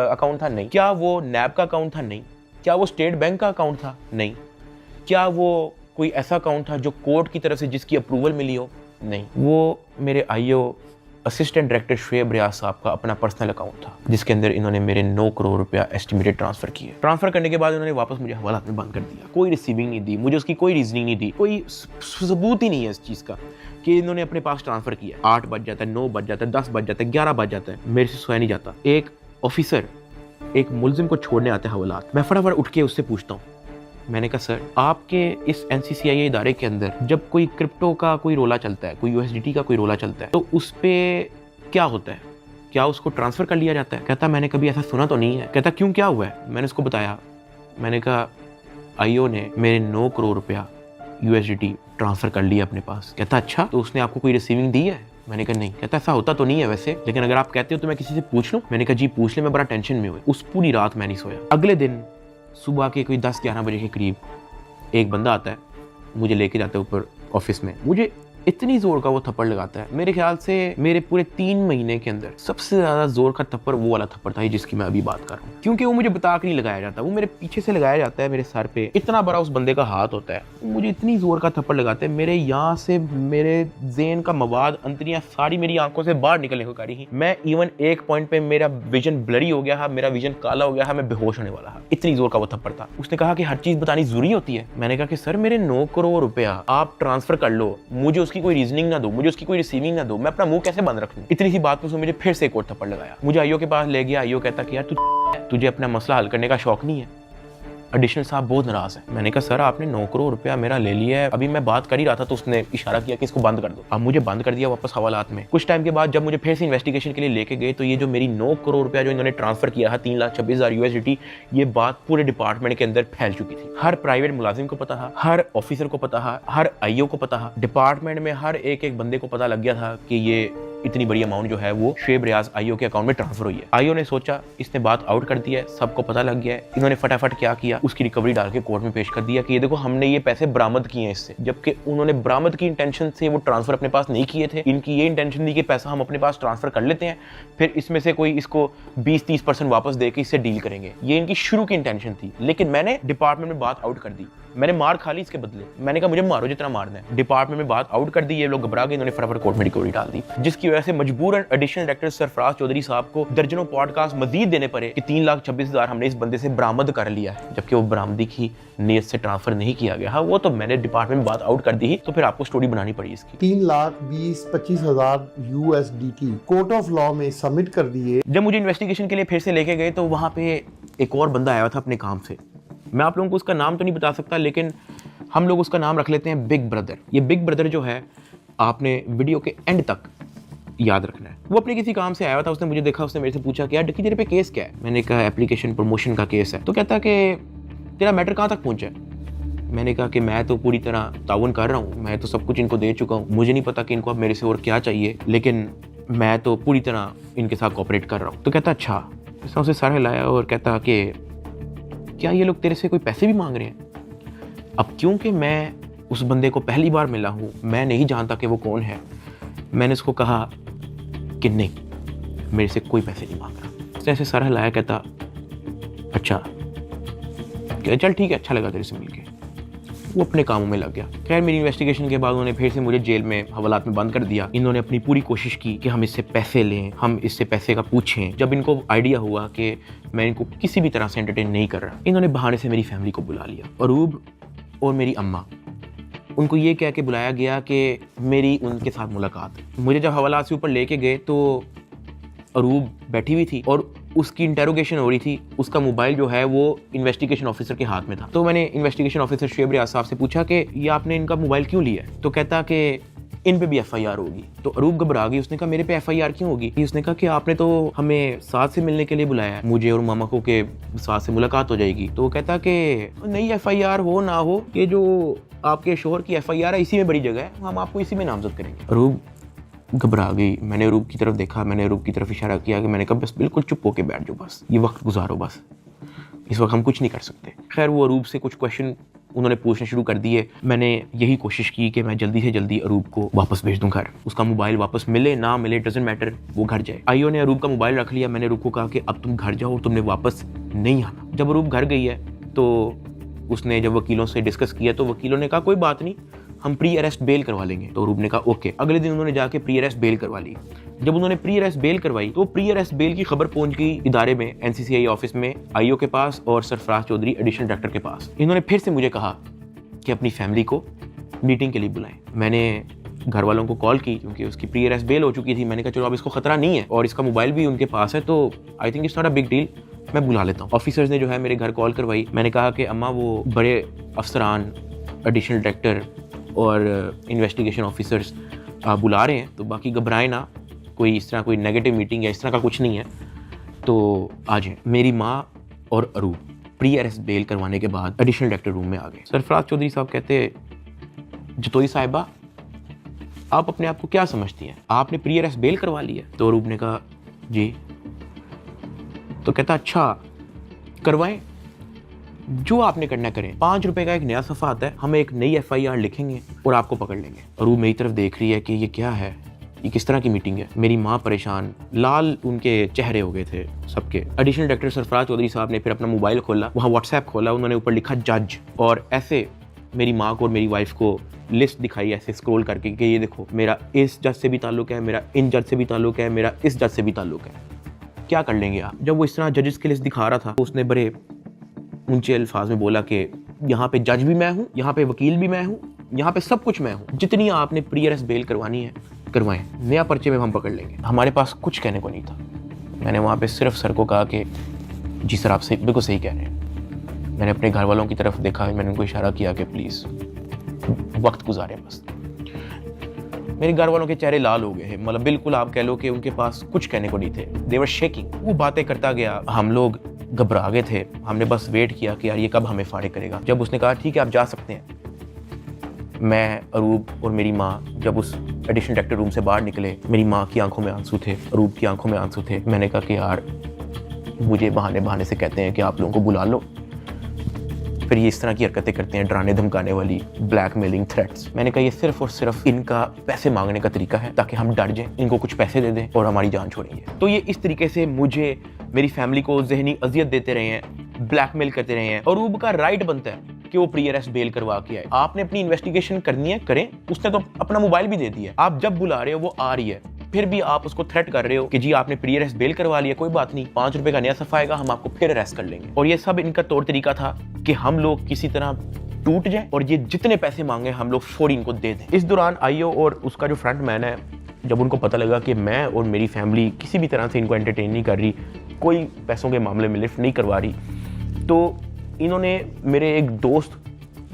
अकाउंट था? नहीं। क्या वो नैब का अकाउंट था? नहीं। क्या वो स्टेट बैंक का अकाउंट था? नहीं। क्या वो कोई ऐसा अकाउंट था जो कोर्ट की तरफ से जिसकी अप्रूवल मिली हो? नहीं। वो मेरे आईओ असिस्टेंट डायरेक्टर शुएब रियाज साहब का अपना पर्सनल अकाउंट था, जिसके अंदर इन्होंने मेरे 9 करोड़ रुपया एस्टिमेटेड ट्रांसफर किए। ट्रांसफर करने के बाद इन्होंने वापस मुझे हवालात में बंद कर दिया। कोई रिसीविंग नहीं दी, मुझे उसकी कोई रीजनिंग नहीं दी, कोई सबूत ही नहीं है इस चीज़ का कि इन्होंने अपने पास ट्रांसफर किया। 8 बज जाता है, 9 बज जाता है, 10 बज जाता है, 11 बज जाता है, मेरे से सोया नहीं जाता। एक ऑफिसर एक मुलजिम को छोड़ने आते हैं हवालात, मैं फटाफट उठ के उससे पूछता हूँ, मैंने कहा सर आपके इस एनसीसीआईए इदारे के अंदर जब कोई क्रिप्टो का कोई रोला चलता है, कोई यूएसडीटी का कोई रोला चलता है, तो उस पे क्या होता है? क्या उसको ट्रांसफर कर लिया जाता है? कहता मैंने कभी ऐसा सुना तो नहीं है। कहता क्यों, क्या हुआ है? मैंने उसको बताया। मैंने कहा आईओ ने मेरे 9 करोड़ रुपया यूएसडीटी ट्रांसफर कर लिया अपने पास। कहता अच्छा, तो उसने आपको कोई रिसीविंग दी है? मैंने कहा नहीं। कहता ऐसा होता तो नहीं है वैसे, लेकिन अगर आप कहते हो तो मैं किसी से पूछ लूं। मैंने कहा जी पूछ ले, मैं बड़ा टेंशन में हुआ। उस पूरी रात मैं नहीं सोया। अगले दिन सुबह के कोई 10-11 बजे के करीब एक बंदा आता है, मुझे लेके जाता है ऊपर ऑफिस में, मुझे इतनी जोर का वो थप्पड़ लगाता है, मेरे ख्याल से मेरे पूरे 3 महीने के अंदर सबसे ज्यादा जोर का थप्पड़ वो वाला थप्पड़ था जिसकी मैं अभी बात कर रहा हूँ। क्योंकि वो मुझे बता के नहीं लगाया जाता, वो मेरे पीछे से लगाया जाता है, मेरे सर पे इतना बड़ा उस बंदे का हाथ होता है, मुझे इतनी जोर का थप्पड़ लगाते हैं, मेरे यहाँ से मेरे ज़हन का मवाद, अंतरियाँ सारी मेरी आंखों से बाहर निकलने को करी ही। मैं इवन एक पॉइंट पे मेरा विजन ब्लरी हो गया है, मेरा विजन काला हो गया है, मैं बेहोश होने वाला है, इतनी जोर का वो थप्पड़ था। उसने कहा कि हर चीज बतानी जरूरी होती है। मैंने कहा कि सर मेरे 9 करोड़ रुपया आप ट्रांसफर कर लो, मुझे उसकी कोई रीजनिंग ना दो, मुझे उसकी कोई रिसीविंग ना दो, मैं अपना मुंह कैसे बंद रख लूं? इतनी सी बात पे उसने मुझे फिर से एक और थप्पड़ लगाया। मुझे आईओ के पास ले गया। आईओ कहता कि यार तुझे अपना मसला हल करने का शौक नहीं है? एडिशनल साहब बहुत नाराज है। मैंने कहा सर आपने 9 करोड़ रुपया मेरा ले लिया है, अभी मैं बात कर ही रहा था तो उसने इशारा किया कि इसको बंद कर दो। अब मुझे बंद कर दिया वापस हवालात में। कुछ टाइम के बाद जब मुझे फिर से इन्वेस्टिगेशन के लिए लेके गए तो ये जो मेरी 9 करोड़ रुपया जो इन्होंने ट्रांसफर किया था 3,26,000 यूएसडीटी, ये बात पूरे डिपार्टमेंट के अंदर फैल चुकी थी। हर प्राइवेट मुलाजिम को पता था, हर ऑफिसर को पता था, हर आईओ को पता था, डिपार्टमेंट में हर एक बंदे को पता लग गया था कि ये इतनी बड़ी अमाउंट जो है वो शुएब रियाज आईओ के अकाउंट में ट्रांसफर हुई है। आईओ ने सोचा इसने बात आउट कर दिया है, सबको पता लग गया है। इन्होंने फटाफट क्या किया, उसकी रिकवरी डाल के कोर्ट में पेश कर दिया कि ये देखो हमने ये पैसे बरामद किए हैं इससे, जबकि उन्होंने बरामद की इंटेंशन से वो ट्रांसफर अपने पास नहीं किए थे। इनकी ये इंटेंशन थी कि पैसा हम अपने पास ट्रांसफर कर लेते हैं, फिर इसमें से कोई इसको 20-30% वापस दे के इससे डील करेंगे, ये इनकी शुरू की इंटेंशन थी। लेकिन मैंने डिपार्टमेंट में बात आउट कर दी, मैंने मार खा ली इसके बदले। मैंने कहा मुझे मारो जितना मारना है। डिपार्टमेंट में बात आउट कर दी, ये लोग घबरा गए, इन्होंने फटाफट कोर्ट में रिकवरी डाल दी, जिसकी वजह से मजबूरन एडिशनल डायरेक्टर सरफराज चौधरी साहब को दर्जनों पॉडकास्ट मजीद देने पड़े कि 3,26,000 हमने इस बंदे से बरामद कर लिया है, जबकि वो बरामदी की नीयत से ट्रांसफर नहीं किया गया। हाँ वो तो मैंने डिपार्टमेंट में बात आउट कर दी, तो फिर आपको स्टोरी बनानी पड़ी इसकी। 3,20,25,000 यूएसडीटी कोर्ट ऑफ लॉ में सबमिट कर दिए। जब मुझे इन्वेस्टिगेशन के लिए फिर से लेके गए तो वहाँ पे एक और बंदा आया था अपने काम से, मैं आप लोगों को उसका नाम तो नहीं बता सकता, लेकिन हम लोग उसका नाम रख लेते हैं बिग ब्रदर। ये बिग ब्रदर जो है आपने वीडियो के एंड तक याद रखना है। वो अपने किसी काम से आया था, उसने मुझे देखा, उसने मेरे से पूछा कि यार डक्की तेरे पे केस क्या है? मैंने कहा एप्लीकेशन प्रमोशन का केस है। तो कहता कि तेरा मैटर कहाँ तक पहुँचा है? मैंने कहा कि मैं तो पूरी तरह ताउन कर रहा हूँ, मैं तो सब कुछ इनको दे चुका हूँ, मुझे नहीं पता कि इनको अब मेरे से और क्या चाहिए, लेकिन मैं तो पूरी तरह इनके साथ कोऑपरेट कर रहा हूँ। तो कहता अच्छा। इसने उसे सर हिलाया और कहता कि क्या ये लोग तेरे से कोई पैसे भी मांग रहे हैं? अब क्योंकि मैं उस बंदे को पहली बार मिला हूँ, मैं नहीं जानता कि वो कौन है। मैंने उसको कहा कि नहीं, मेरे से कोई पैसे नहीं मांग रहा। उसने ऐसे सर हिलाया, कहता अच्छा, चल ठीक है, अच्छा लगा तेरे से मिलके। वो अपने कामों में लग गया। खैर मेरी इन्वेस्टिगेशन के बाद उन्होंने फिर से मुझे जेल में हवालात में बंद कर दिया। इन्होंने अपनी पूरी कोशिश की कि हम इससे पैसे लें, हम इससे पैसे का पूछें। जब इनको आइडिया हुआ कि मैं इनको किसी भी तरह से एंटरटेन नहीं कर रहा, इन्होंने बहाने से मेरी फैमिली को बुला लिया। अरूब और मेरी अम्मा, उनको ये कह के बुलाया गया कि मेरी उनके साथ मुलाकात है। मुझे जब हवालात से ऊपर लेके गए तो अरूब बैठी हुई थी और उसकी इंटेरोगेशन हो रही थी। उसका मोबाइल जो है वो इन्वेस्टिगेशन ऑफिसर के हाथ में था। तो मैंने इन्वेस्टिगेशन ऑफिसर शुएब रियाज साहब से पूछा कि ये आपने इनका मोबाइल क्यों लिया है? तो कहता कि इन पे भी FIR होगी। तो अरूब घबरा गई। उसने कहा मेरे पे FIR क्यों होगी? उसने कहा कि आपने तो हमें साथ से मिलने के लिए बुलाया है, मुझे और मामा को, के साथ से मुलाकात हो जाएगी। तो कहता कि नहीं, FIR हो ना हो, ये जो आपके शोहर की FIR है इसी में बड़ी जगह है, हम आपको इसी में नामजद करेंगे। अरूब घबरा गई। मैंने अरूब की तरफ देखा, मैंने अरूब की तरफ इशारा किया कि मैंने कहा बस बिल्कुल चुप होके बैठ जाओ, बस ये वक्त गुजारो, बस इस वक्त हम कुछ नहीं कर सकते। खैर वो अरूब से कुछ क्वेश्चन उन्होंने पूछने शुरू कर दिए। मैंने यही कोशिश की कि मैं जल्दी से जल्दी अरूब को वापस भेज दूं घर। उसका मोबाइल वापस मिले ना मिले डजंट मैटर, वो घर जाए। आईओ ने अरूब का मोबाइल रख लिया। मैंने अरूब को कहा कि अब तुम घर जाओ, तुमने वापस नहीं आना। जब अरूब घर गई है तो उसने जब वकीलों से डिस्कस किया तो वकीलों ने कहा कोई बात नहीं, हम प्री अरेस्ट बेल करवा लेंगे। तो अरूब ने कहा ओके। अगले दिन उन्होंने जाके प्री अरेस्ट बेल करवा ली। जब उन्होंने प्री अरेस्ट बेल करवाई तो प्री अरेस्ट बेल की खबर पहुंच गई इदारे में, NCCI ऑफिस में, आईओ के पास और सरफराज चौधरी एडिशनल डायरेक्टर के पास। इन्होंने फिर से मुझे कहा कि अपनी फैमिली को मीटिंग के लिए बुलाएं। मैंने घर वालों को कॉल की क्योंकि उसकी प्री अरेस्ट बेल हो चुकी थी। मैंने कहा चलो अब इसको खतरा नहीं है और इसका मोबाइल भी उनके पास है, तो I think it's not a big deal, मैं बुला लेता हूँ। ऑफिसर्स ने जो है मेरे घर कॉल करवाई। मैंने कहा कि अम्मा वो बड़े अफसरान, एडिशनल डायरेक्टर और इन्वेस्टिगेशन ऑफिसर्स बुला रहे हैं, तो बाकी घबराएं ना, कोई इस तरह कोई नेगेटिव मीटिंग या इस तरह का कुछ नहीं है, तो आ जाएं। मेरी माँ और अरूब प्री अरेस्ट बेल करवाने के बाद एडिशनल डायरेक्टर रूम में आ गए। सरफराज चौधरी साहब कहते जतोई साहिबा आप अपने आप को क्या समझती हैं, आपने प्री अरेस्ट बेल करवा ली है? तो अरूब ने कहा जी। तो कहता अच्छा करवाएं, जो आपने करना करें, 5 रुपए का एक नया सफ़ा आता है, हम एक नई FIR लिखेंगे और आपको पकड़ लेंगे। अरूब मेरी तरफ देख रही है कि ये क्या है, ये किस तरह की मीटिंग है। मेरी माँ परेशान, लाल उनके चेहरे हो गए थे सबके। एडिशनल डायरेक्टर सरफराज चौधरी साहब ने फिर अपना मोबाइल खोला, वहाँ WhatsApp खोला, उन्होंने ऊपर लिखा जज, और ऐसे मेरी माँ को और मेरी वाइफ को लिस्ट दिखाई ऐसे स्क्रॉल करके कि ये देखो मेरा इस जज से भी ताल्लुक है, मेरा इन जज से भी ताल्लुक है, मेरा इस जज से भी ताल्लुक है, क्या कर लेंगे आप? जब वो इस तरह जजेस की लिस्ट दिखा रहा था तो उसने बड़े ऊंचे अल्फाज में बोला कि यहाँ पे जज भी मैं हूँ, यहाँ पे वकील भी मैं हूँ, यहाँ पे सब कुछ मैं हूँ, जितनी आपने प्री अरेस्ट बेल करवानी है करवाएं, नया पर्चे में हम पकड़ लेंगे। हमारे पास कुछ कहने को नहीं था। मैंने वहाँ पे सिर्फ सर को कहा कि जी सर आप सही, बिल्कुल सही कह रहे हैं। मैंने अपने घर वालों की तरफ देखा, मैंने उनको इशारा किया कि प्लीज़ वक्त गुजारें बस। मेरे घर वालों के चेहरे लाल हो गए हैं, मतलब बिल्कुल आप कह लो कि उनके पास कुछ कहने को नहीं थे। दे वर शेकिंग। वो बातें करता गया, हम लोग घबरा गए थे। हमने बस वेट किया कि यार ये कब हमें फाड़े करेगा। जब उसने कहा ठीक है आप जा सकते हैं, मैं, अरूब और मेरी माँ जब उस एडिशनल डायरेक्टर रूम से बाहर निकले, मेरी माँ की आंखों में आंसू थे, अरूब की आंखों में आंसू थे। मैंने कहा कि यार मुझे बहाने से कहते हैं कि आप लोगों को बुला लो, फिर ये इस तरह की हरकतें करते हैं, डराने धमकाने वाली, ब्लैकमेलिंग, थ्रेट्स। मैंने कहा ये सिर्फ और सिर्फ इनका पैसे मांगने का तरीका है ताकि हम डर जाएं, इनको कुछ पैसे दे दें और हमारी जान छोड़ेंगे। तो ये इस तरीके से मुझे, मेरी फैमिली को ज़हनी अजियत देते रहे हैं, ब्लैकमेल करते रहे हैं। अरूब का राइट बनता है कि वो प्री अरेस्ट बेल करवा के आए। आपने अपनी इन्वेस्टिगेशन करनी है, करें। उसने तो अपना मोबाइल भी दे दिया, आप जब बुला रहे हो वो आ रही है, फिर भी आप उसको थ्रेट कर रहे हो कि जी आपने प्री अरेस्ट बेल करवा लिया, कोई बात नहीं, 5 रुपए का नया सफ़ा आएगा, हम आपको फिर अरेस्ट कर लेंगे। और ये सब इनका तौर तरीका था कि हम लोग किसी तरह टूट जाए और ये जितने पैसे मांगे हम लोग फौरी इनको दे दें। इस दौरान आईओ और उसका जो फ्रंट मैन है, जब उनको पता लगा कि मैं और मेरी फैमिली किसी भी तरह से इनको एंटरटेन नहीं कर रही, कोई पैसों के मामले में लिफ्ट नहीं करवा रही, तो इन्होंने मेरे एक दोस्त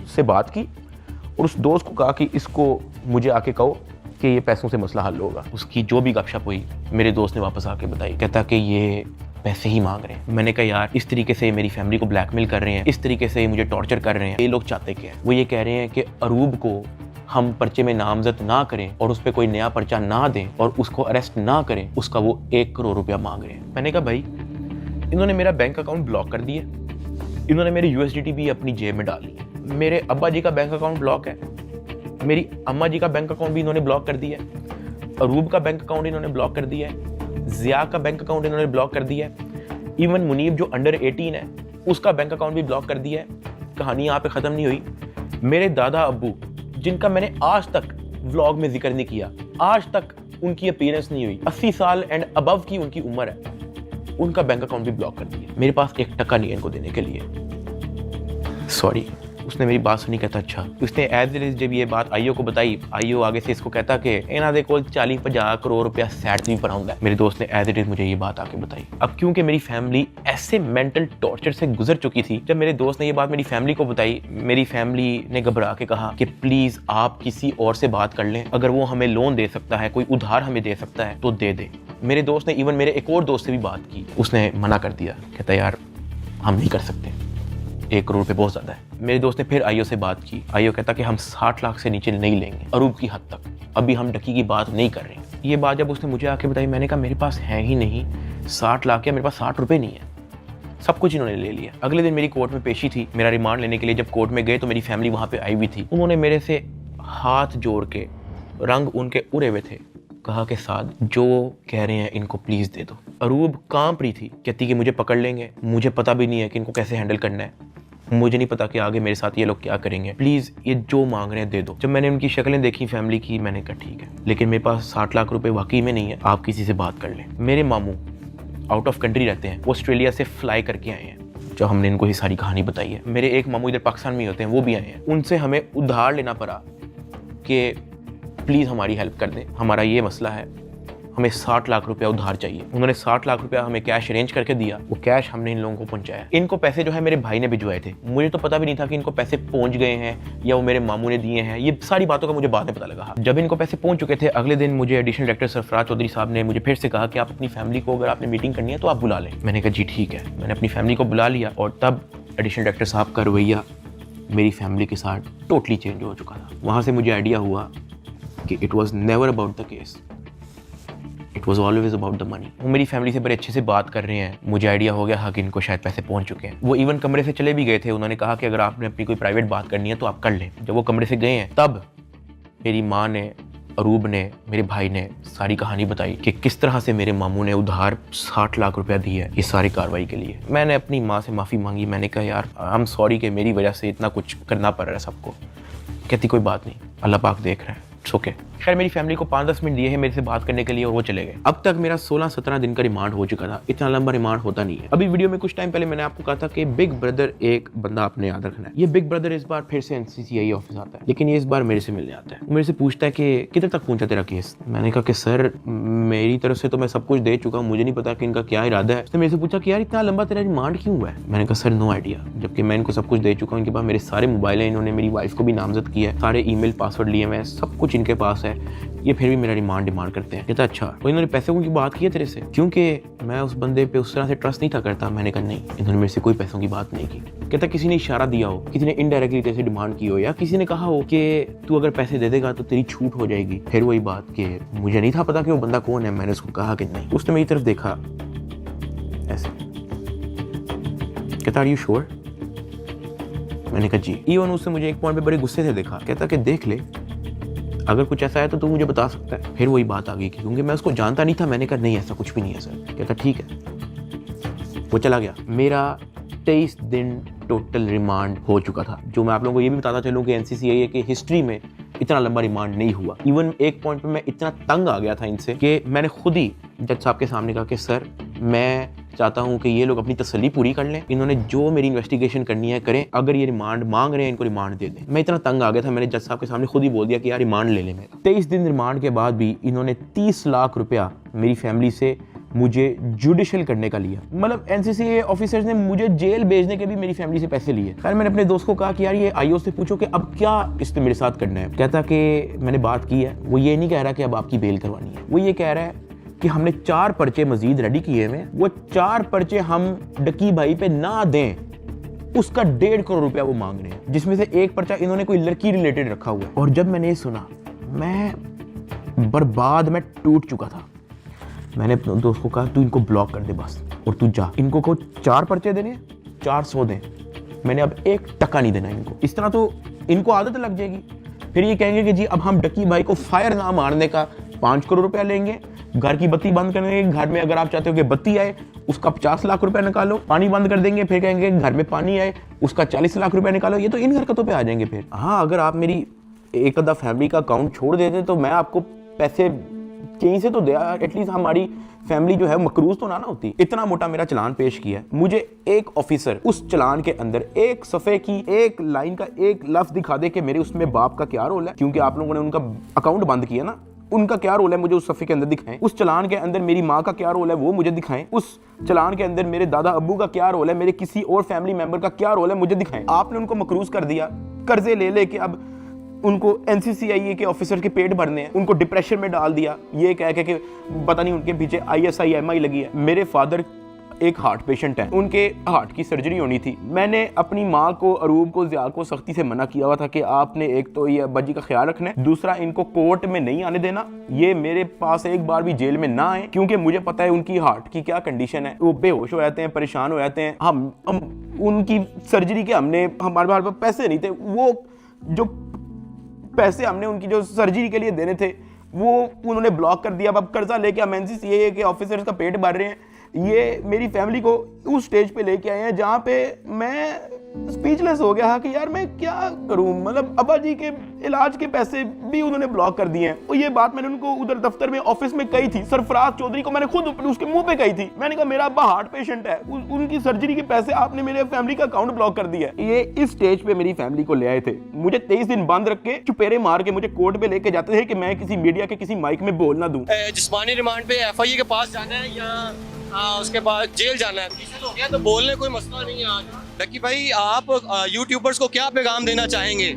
से बात की और उस दोस्त को कहा कि इसको मुझे आके कहो कि ये पैसों से मसला हल होगा। उसकी जो भी गपशप हुई मेरे दोस्त ने वापस आके बताई, कहता कि ये पैसे ही मांग रहे हैं। मैंने कहा यार इस तरीके से मेरी फैमिली को ब्लैकमेल कर रहे हैं, इस तरीके से मुझे टॉर्चर कर रहे हैं, ये लोग चाहते क्या है? वो ये कह रहे हैं कि अरूब को हम पर्चे में नामजद ना करें और उस पर कोई नया पर्चा ना दें और उसको अरेस्ट ना करें, उसका वो 1 करोड़ रुपया मांग रहे हैं। मैंने कहा भाई इन्होंने मेरा बैंक अकाउंट ब्लॉक कर दिया, इन्होंने मेरी USDT भी अपनी जेब में डाल ली, मेरे अब्बा जी का बैंक अकाउंट ब्लॉक है, मेरी अम्मा जी का बैंक अकाउंट भी इन्होंने ब्लॉक कर दिया है, अरूब का बैंक अकाउंट इन्होंने ब्लॉक कर दिया है, जिया का बैंक अकाउंट इन्होंने ब्लॉक कर दिया है, इवन मुनीब जो अंडर 18 है उसका बैंक अकाउंट भी ब्लॉक कर दिया है। कहानी यहाँ पे ख़त्म नहीं हुई। मेरे दादा अब्बू जिनका मैंने आज तक व्लॉग में जिक्र नहीं किया, आज तक उनकी अपीयरेंस नहीं हुई, 80 साल एंड अबव की उनकी उम्र है, उनका बैंक अकाउंट भी ब्लॉक कर दिया। मेरे पास 1 टका नहीं है इनको देने के लिए। सॉरी। उसने मेरी बात सुनी, कहता अच्छा। उसने एज इट इज जब ये बात आईओ को बताई, आईओ आगे से इसको कहता कि इन्हों दे कोल 40-50 करोड़ रुपया सैट नहीं पड़ा होंगे। मेरे दोस्त ने एज इट इज मुझे ये बात आके बताई। अब क्योंकि मेरी फैमिली ऐसे मेंटल टॉर्चर से गुजर चुकी थी, जब मेरे दोस्त ने ये बात मेरी फैमिली को बताई, मेरी फैमिली ने घबरा के कहा कि प्लीज आप किसी और से बात कर लें, अगर वो हमें लोन दे सकता है, कोई उधार हमें दे सकता है तो दे दे। मेरे दोस्त ने इवन मेरे एक और दोस्त से भी बात की, उसने मना कर दिया, कहता यार हम नहीं कर सकते, 1 करोड़ पे बहुत ज़्यादा है। मेरे दोस्त ने फिर आईओ से बात की, आईओ कहता कि हम 60 लाख से नीचे नहीं लेंगे, अरूब की हद तक, अभी हम डकी की बात नहीं कर रहे हैं। ये बात जब उसने मुझे आके बताई, मैंने कहा मेरे पास है ही नहीं 60 लाख, या मेरे पास 60 रुपये नहीं है, सब कुछ इन्होंने ले लिया। अगले दिन मेरी कोर्ट में पेशी थी, मेरा रिमांड लेने के लिए जब कोर्ट में गए तो मेरी फैमिली वहाँ पे आई हुई थी। उन्होंने मेरे से हाथ जोड़ के, रंग उनके उड़े हुए थे, कहा कि साद जो कह रहे हैं इनको प्लीज़ दे दो। अरूब कांप रही थी, कहती कि मुझे पकड़ लेंगे, मुझे पता भी नहीं है कि इनको कैसे हैंडल करना है, मुझे नहीं पता कि आगे मेरे साथ ये लोग क्या करेंगे, प्लीज़ ये जो मांग रहे हैं दे दो। जब मैंने उनकी शक्लें देखी फैमिली की, मैंने कहा ठीक है, लेकिन मेरे पास 60 लाख रुपए वाकई में नहीं है, आप किसी से बात कर लें। मेरे मामू आउट ऑफ कंट्री रहते हैं, वो ऑस्ट्रेलिया से फ्लाई करके आए हैं, जो हमने इनको ये सारी कहानी बताई है। मेरे एक मामू इधर पाकिस्तान में होते हैं, वो भी आए हैं, उनसे हमें उधार लेना पड़ा कि प्लीज़ हमारी हेल्प कर दें, हमारा ये मसला है, हमें 60 लाख रुपया उधार चाहिए। उन्होंने 60 लाख रुपया हमें कैश अरेंज करके दिया, वो कैश हमने इन लोगों को पहुंचाया। इनको पैसे जो है मेरे भाई ने भिजवाए थे, मुझे तो पता भी नहीं था कि इनको पैसे पहुंच गए हैं या वो मेरे मामू ने दिए हैं, ये सारी बातों का मुझे बाद में पता लगा। जब इनको पैसे पहुंच चुके थे, अगले दिन मुझे एडिशनल डायरेक्टर सरफराज चौधरी साहब ने मुझे फिर से कहा कि आप अपनी फैमिली को, अगर आपने मीटिंग करनी है तो आप बुला लें। मैंने कहा जी ठीक है, मैंने अपनी फैमिली को बुला लिया, और तब एडिशनल डायरेक्टर साहब का रवैया मेरी फैमिली के साथ टोटली चेंज हो चुका था। वहाँ से मुझे आइडिया हुआ कि it was never about the case, it was always about the money. वो मेरी फैमिली से बड़े अच्छे से बात कर रहे हैं, मुझे आइडिया हो गया हाँ कि इनको शायद पैसे पहुंच चुके हैं। वो इवन कमरे से चले भी गए थे, उन्होंने कहा कि अगर आपने अपनी कोई प्राइवेट बात करनी है तो आप कर लें। जब वो कमरे से गए हैं, तब मेरी माँ ने, अरूब ने, मेरे भाई ने सारी कहानी बताई कि किस तरह से मेरे मामू ने उधार 60 लाख रुपया दी है इस सारी कार्रवाई के लिए। मैंने अपनी माँ से माफ़ी मांगी, मैंने कहा यार आई एम सॉरी कि मेरी वजह से इतना कुछ करना पड़ रहा है सबको। कहती कोई बात नहीं, अल्लाह पाक देख रहा है, इट्स ओके। खैर मेरी फैमिली को 5-10 मिनट दिए हैं मेरे से बात करने के लिए और वो चले गए। अब तक मेरा 16-17 दिन का रिमांड हो चुका था, इतना लंबा रिमांड होता नहीं है। अभी वीडियो में कुछ टाइम पहले मैंने आपको कहा था कि बिग ब्रदर एक बंदा आपने याद रखना है। ये बिग ब्रदर इस बार फिर से एनसीसीआई ऑफिस आता है, लेकिन ये इस बार मेरे से मिलने आता है। वो मेरे से पूछता है कि किधर तक पहुंचा तेरा केस। मैंने कहा कि सर मेरी तरफ से तो मैं सब कुछ दे चुका हूँ, मुझे नहीं पता कि इनका क्या इरादा है। उसने मेरे से पूछा कि यार इतना लंबा तेरा रिमांड क्यों हुआ है। मैंने कहा सर नो आइडिया, जबकि मैं इनको सब कुछ दे चुका हूँ। इनके पास मेरे सारे मोबाइल हैं, इन्होंने मेरी वाइफ को भी नामजद किया है, सारे ईमेल पासवर्ड लिए हुए हैं, सब कुछ इनके पास है, ये फिर भी मेरा रिमांड डिमांड करते हैं। कहता अच्छा, तो इन्होंने पैसों की बात की है तेरे से, क्योंकि मैं उस बंदे पे उस तरह से ट्रस्ट नहीं था करता। मैंने कहा नहीं, इन्होंने मेरे से कोई पैसों की बात नहीं की। कहता किसी ने इशारा दिया हो, किसी ने इनडायरेक्टली तेरे से डिमांड की हो, या किसी ने कहा हो कि तू अगर पैसे दे देगा तो तेरी छूट हो जाएगी। फिर वही बात कि मुझे नहीं था पता कि वो बंदा कौन है, मैंने उसको कहा कि नहीं। उसने मेरी तरफ देखा ऐसे, कहता आर यू श्योर। मैंने कहा जी। इवन उससे मुझे एक पॉइंट पे बड़े गुस्से से देखा, कहता कि देख ले अगर कुछ ऐसा है तो तू मुझे बता सकता है। फिर वही बात आ गई क्योंकि मैं उसको जानता नहीं था। मैंने कहा नहीं ऐसा कुछ भी नहीं है सर। कहता ठीक है, वो चला गया। मेरा 23 दिन टोटल रिमांड हो चुका था, जो मैं आप लोगों को ये भी बताता चलूँ कि एनसीसीआई की हिस्ट्री में इतना लंबा रिमांड नहीं हुआ। इवन एक पॉइंट पे मैं इतना तंग आ गया था इनसे कि मैंने खुद ही जज साहब के सामने कहा कि सर मैं चाहता हूं कि ये लोग अपनी तसल्ली पूरी कर लें, इन्होंने जो मेरी इन्वेस्टिगेशन करनी है करें, अगर ये रिमांड मांग रहे हैं इनको रिमांड दे दें। मैं इतना तंग आ गया था, मैंने जज साहब के सामने खुद ही बोल दिया कि यार रिमांड ले लें मेरा। 23 दिन रिमांड के बाद भी इन्होंने 30 लाख रुपया मेरी फैमिली से मुझे जुडिशियल करने का लिया। मतलब एनसीसीए ऑफिसर्स ने मुझे जेल भेजने के भी मेरी फैमिली से पैसे लिए। खैर मैंने अपने दोस्त को कहा कि यार ये आईओ से पूछो कि अब क्या इसने मेरे साथ करना है। कहता कि मैंने बात की है, वो ये नहीं कह रहा कि अब आपकी बेल करवानी है, वो ये कह रहा है कि हमने 4 पर्चे मजीद रेडी किए हैं, वो 4 पर्चे हम डकी भाई पे ना दें, उसका 1.5 करोड़ रुपया वो मांग रहे हैं, जिसमें से एक पर्चा इन्होंने कोई लड़की रिलेटेड रखा हुआ है। और जब मैंने ये सुना मैं बर्बाद, मैं टूट चुका था। मैंने अपने दोस्त को कहा तू इनको ब्लॉक कर दे बस, और तू जा, इनको को 4 पर्चे देने, 400 दें, मैंने अब 1 टका नहीं देना इनको। इस तरह तो इनको आदत लग जाएगी फिर ये कहेंगे कि जी अब हम डकी भाई को फायर ना मारने का 5 करोड़ रुपया लेंगे, घर की बत्ती बंद करने के, घर में अगर आप चाहते हो कि बत्ती आए उसका 50 लाख रुपया निकालो, पानी बंद कर देंगे, फिर कहेंगे घर में पानी आए उसका 40 लाख रुपया निकालो। ये तो इन हरकतों पे आ जाएंगे फिर। हाँ, अगर आप मेरी एक आधा फैमिली का अकाउंट छोड़ देते तो मैं आपको पैसे कहीं से तो दे, एटलीस्ट हमारी फैमिली जो है मकरूज तो ना होती। इतना मोटा मेरा चलान पेश किया है, मुझे एक ऑफिसर उस चलान के अंदर एक सफ़े की एक लाइन का एक लफ्ज दिखा दे कि मेरे उसमें बाप का क्या रोल है, क्योंकि आप लोगों ने उनका अकाउंट बंद किया ना, उनका क्या रोल है मुझे उस सफ़े के अंदर दिखाएं। उस चलान के अंदर मेरी माँ का क्या रोल है वो मुझे दिखाएं। उस चलान के अंदर मेरे दादा अब्बू का क्या रोल है, मेरे किसी और फैमिली मेंबर का क्या रोल है मुझे दिखाएं। आपने उनको मकरूज कर दिया, कर्जे ले लेके अब उनको NCCIA के ऑफिसर के पेट भरने हैं, उनको डिप्रेशन में डाल दिया, ये कह के कि पता नहीं उनके पीछे ISI-MI लगी है। मेरे फादर एक हार्ट पेशेंट हैं, उनके हार्ट की सर्जरी होनी थी। मैंने अपनी माँ को, अरूब को, ज़िया को सख्ती से मना किया हुआ था कि आपने एक तो ये अब्बा जी का ख्याल रखना है, दूसरा इनको कोर्ट में नहीं आने देना, ये मेरे पास एक बार भी जेल में ना आए, क्योंकि मुझे पता है उनकी हार्ट की क्या कंडीशन है। वो बेहोश हो जाते हैं, परेशान हो जाते हैं। हम उनकी सर्जरी के हमारे पास पैसे नहीं थे, वो जो पैसे हमने उनकी जो सर्जरी के लिए देने थे वो उन्होंने ब्लॉक कर दिया। अब कर्जा लेके हम NCCIA के ऑफिसर्स का पेट भर रहे हैं। ये मेरी फैमिली को उस स्टेज पे लेके आए हैं जहाँ पे मैं स्पीचलेस हो गया कि यार मैं क्या करूं। मतलब अब्बा जी के इलाज के पैसे भी उन्होंने ब्लॉक कर दिए हैं। और ये बात मैंने उनको उधर दफ्तर में ऑफिस में कही थी, सरफराज चौधरी को मैंने खुद उसके मुंह पे कही थी। मैंने कहा मेरा अब्बा हार्ट पेशेंट है, उनकी सर्जरी के पैसे आपने मेरे फैमिली का अकाउंट ब्लॉक कर दिया है। ये इस स्टेज पे मेरी फैमिली को ले आए थे, मुझे 23 दिन बंद रख के चुपेरे मार के मुझे कोर्ट पे लेके जाते थे कि मैं किसी मीडिया के किसी माइक में बोल ना दूं। जिस्मानी रिमांड पे FIA के पास जाना है या उसके बाद जेल जाना है, तो हो गया, तो बोलने कोई मसला नहीं है। आज डकी भाई आप यूट्यूबर्स को क्या पैगाम देना चाहेंगे?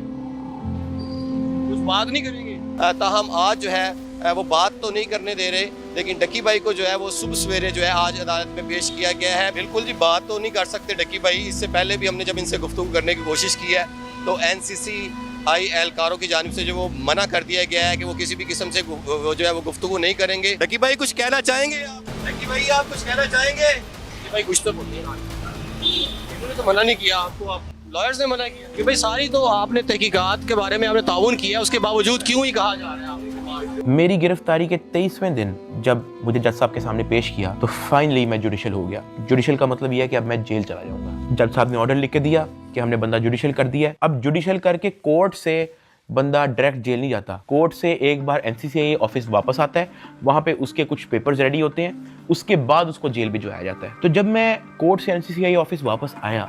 कुछ बात नहीं करेंगे? ताहम आज जो है वो बात तो नहीं करने दे रहे, लेकिन डकी भाई को जो है वो सुबह सवेरे जो है आज अदालत में पेश किया गया है। बिल्कुल जी बात तो नहीं कर सकते डकी भाई। इससे पहले भी हमने जब इनसे गुफ्तगू करने की कोशिश की है तो NCCI एहलकारों की जानिब से जो वो मना कर दिया गया है कि वो किसी भी किस्म से वो जो है वो गुफ्तगू नहीं करेंगे। डकी भाई कुछ कहना चाहेंगे आप? डकी भाई आप कुछ कहना चाहेंगे? डकी भाई कुछ तो बोलिए। इन्होंने तो मना नहीं किया आपको, आप लॉयर्स ने मना किया कि भाई सारी तो आपने तहकीकात के बारे में आपने ताउन किया, उसके बावजूद क्यों ही कहा जा रहा है? मेरी गिरफ्तारी के 23वें दिन जब मुझे जज साहब के सामने पेश किया तो फाइनली मैं जुडिशल हो गया। जुडिशल का मतलब यह है कि अब मैं जेल चला जाऊंगा। जज साहब ने ऑर्डर लिख के दिया कि हमने बंदा जुडिशल कर दिया है। अब जुडिशल करके कोर्ट से बंदा डायरेक्ट जेल नहीं जाता, कोर्ट से एक बार NCCIA ऑफिस वापस आता है, वहाँ पे उसके कुछ पेपर्स रेडी होते हैं, उसके बाद उसको जेल भिजवाया जाता है। तो जब मैं कोर्ट से NCCIA ऑफिस वापस आया,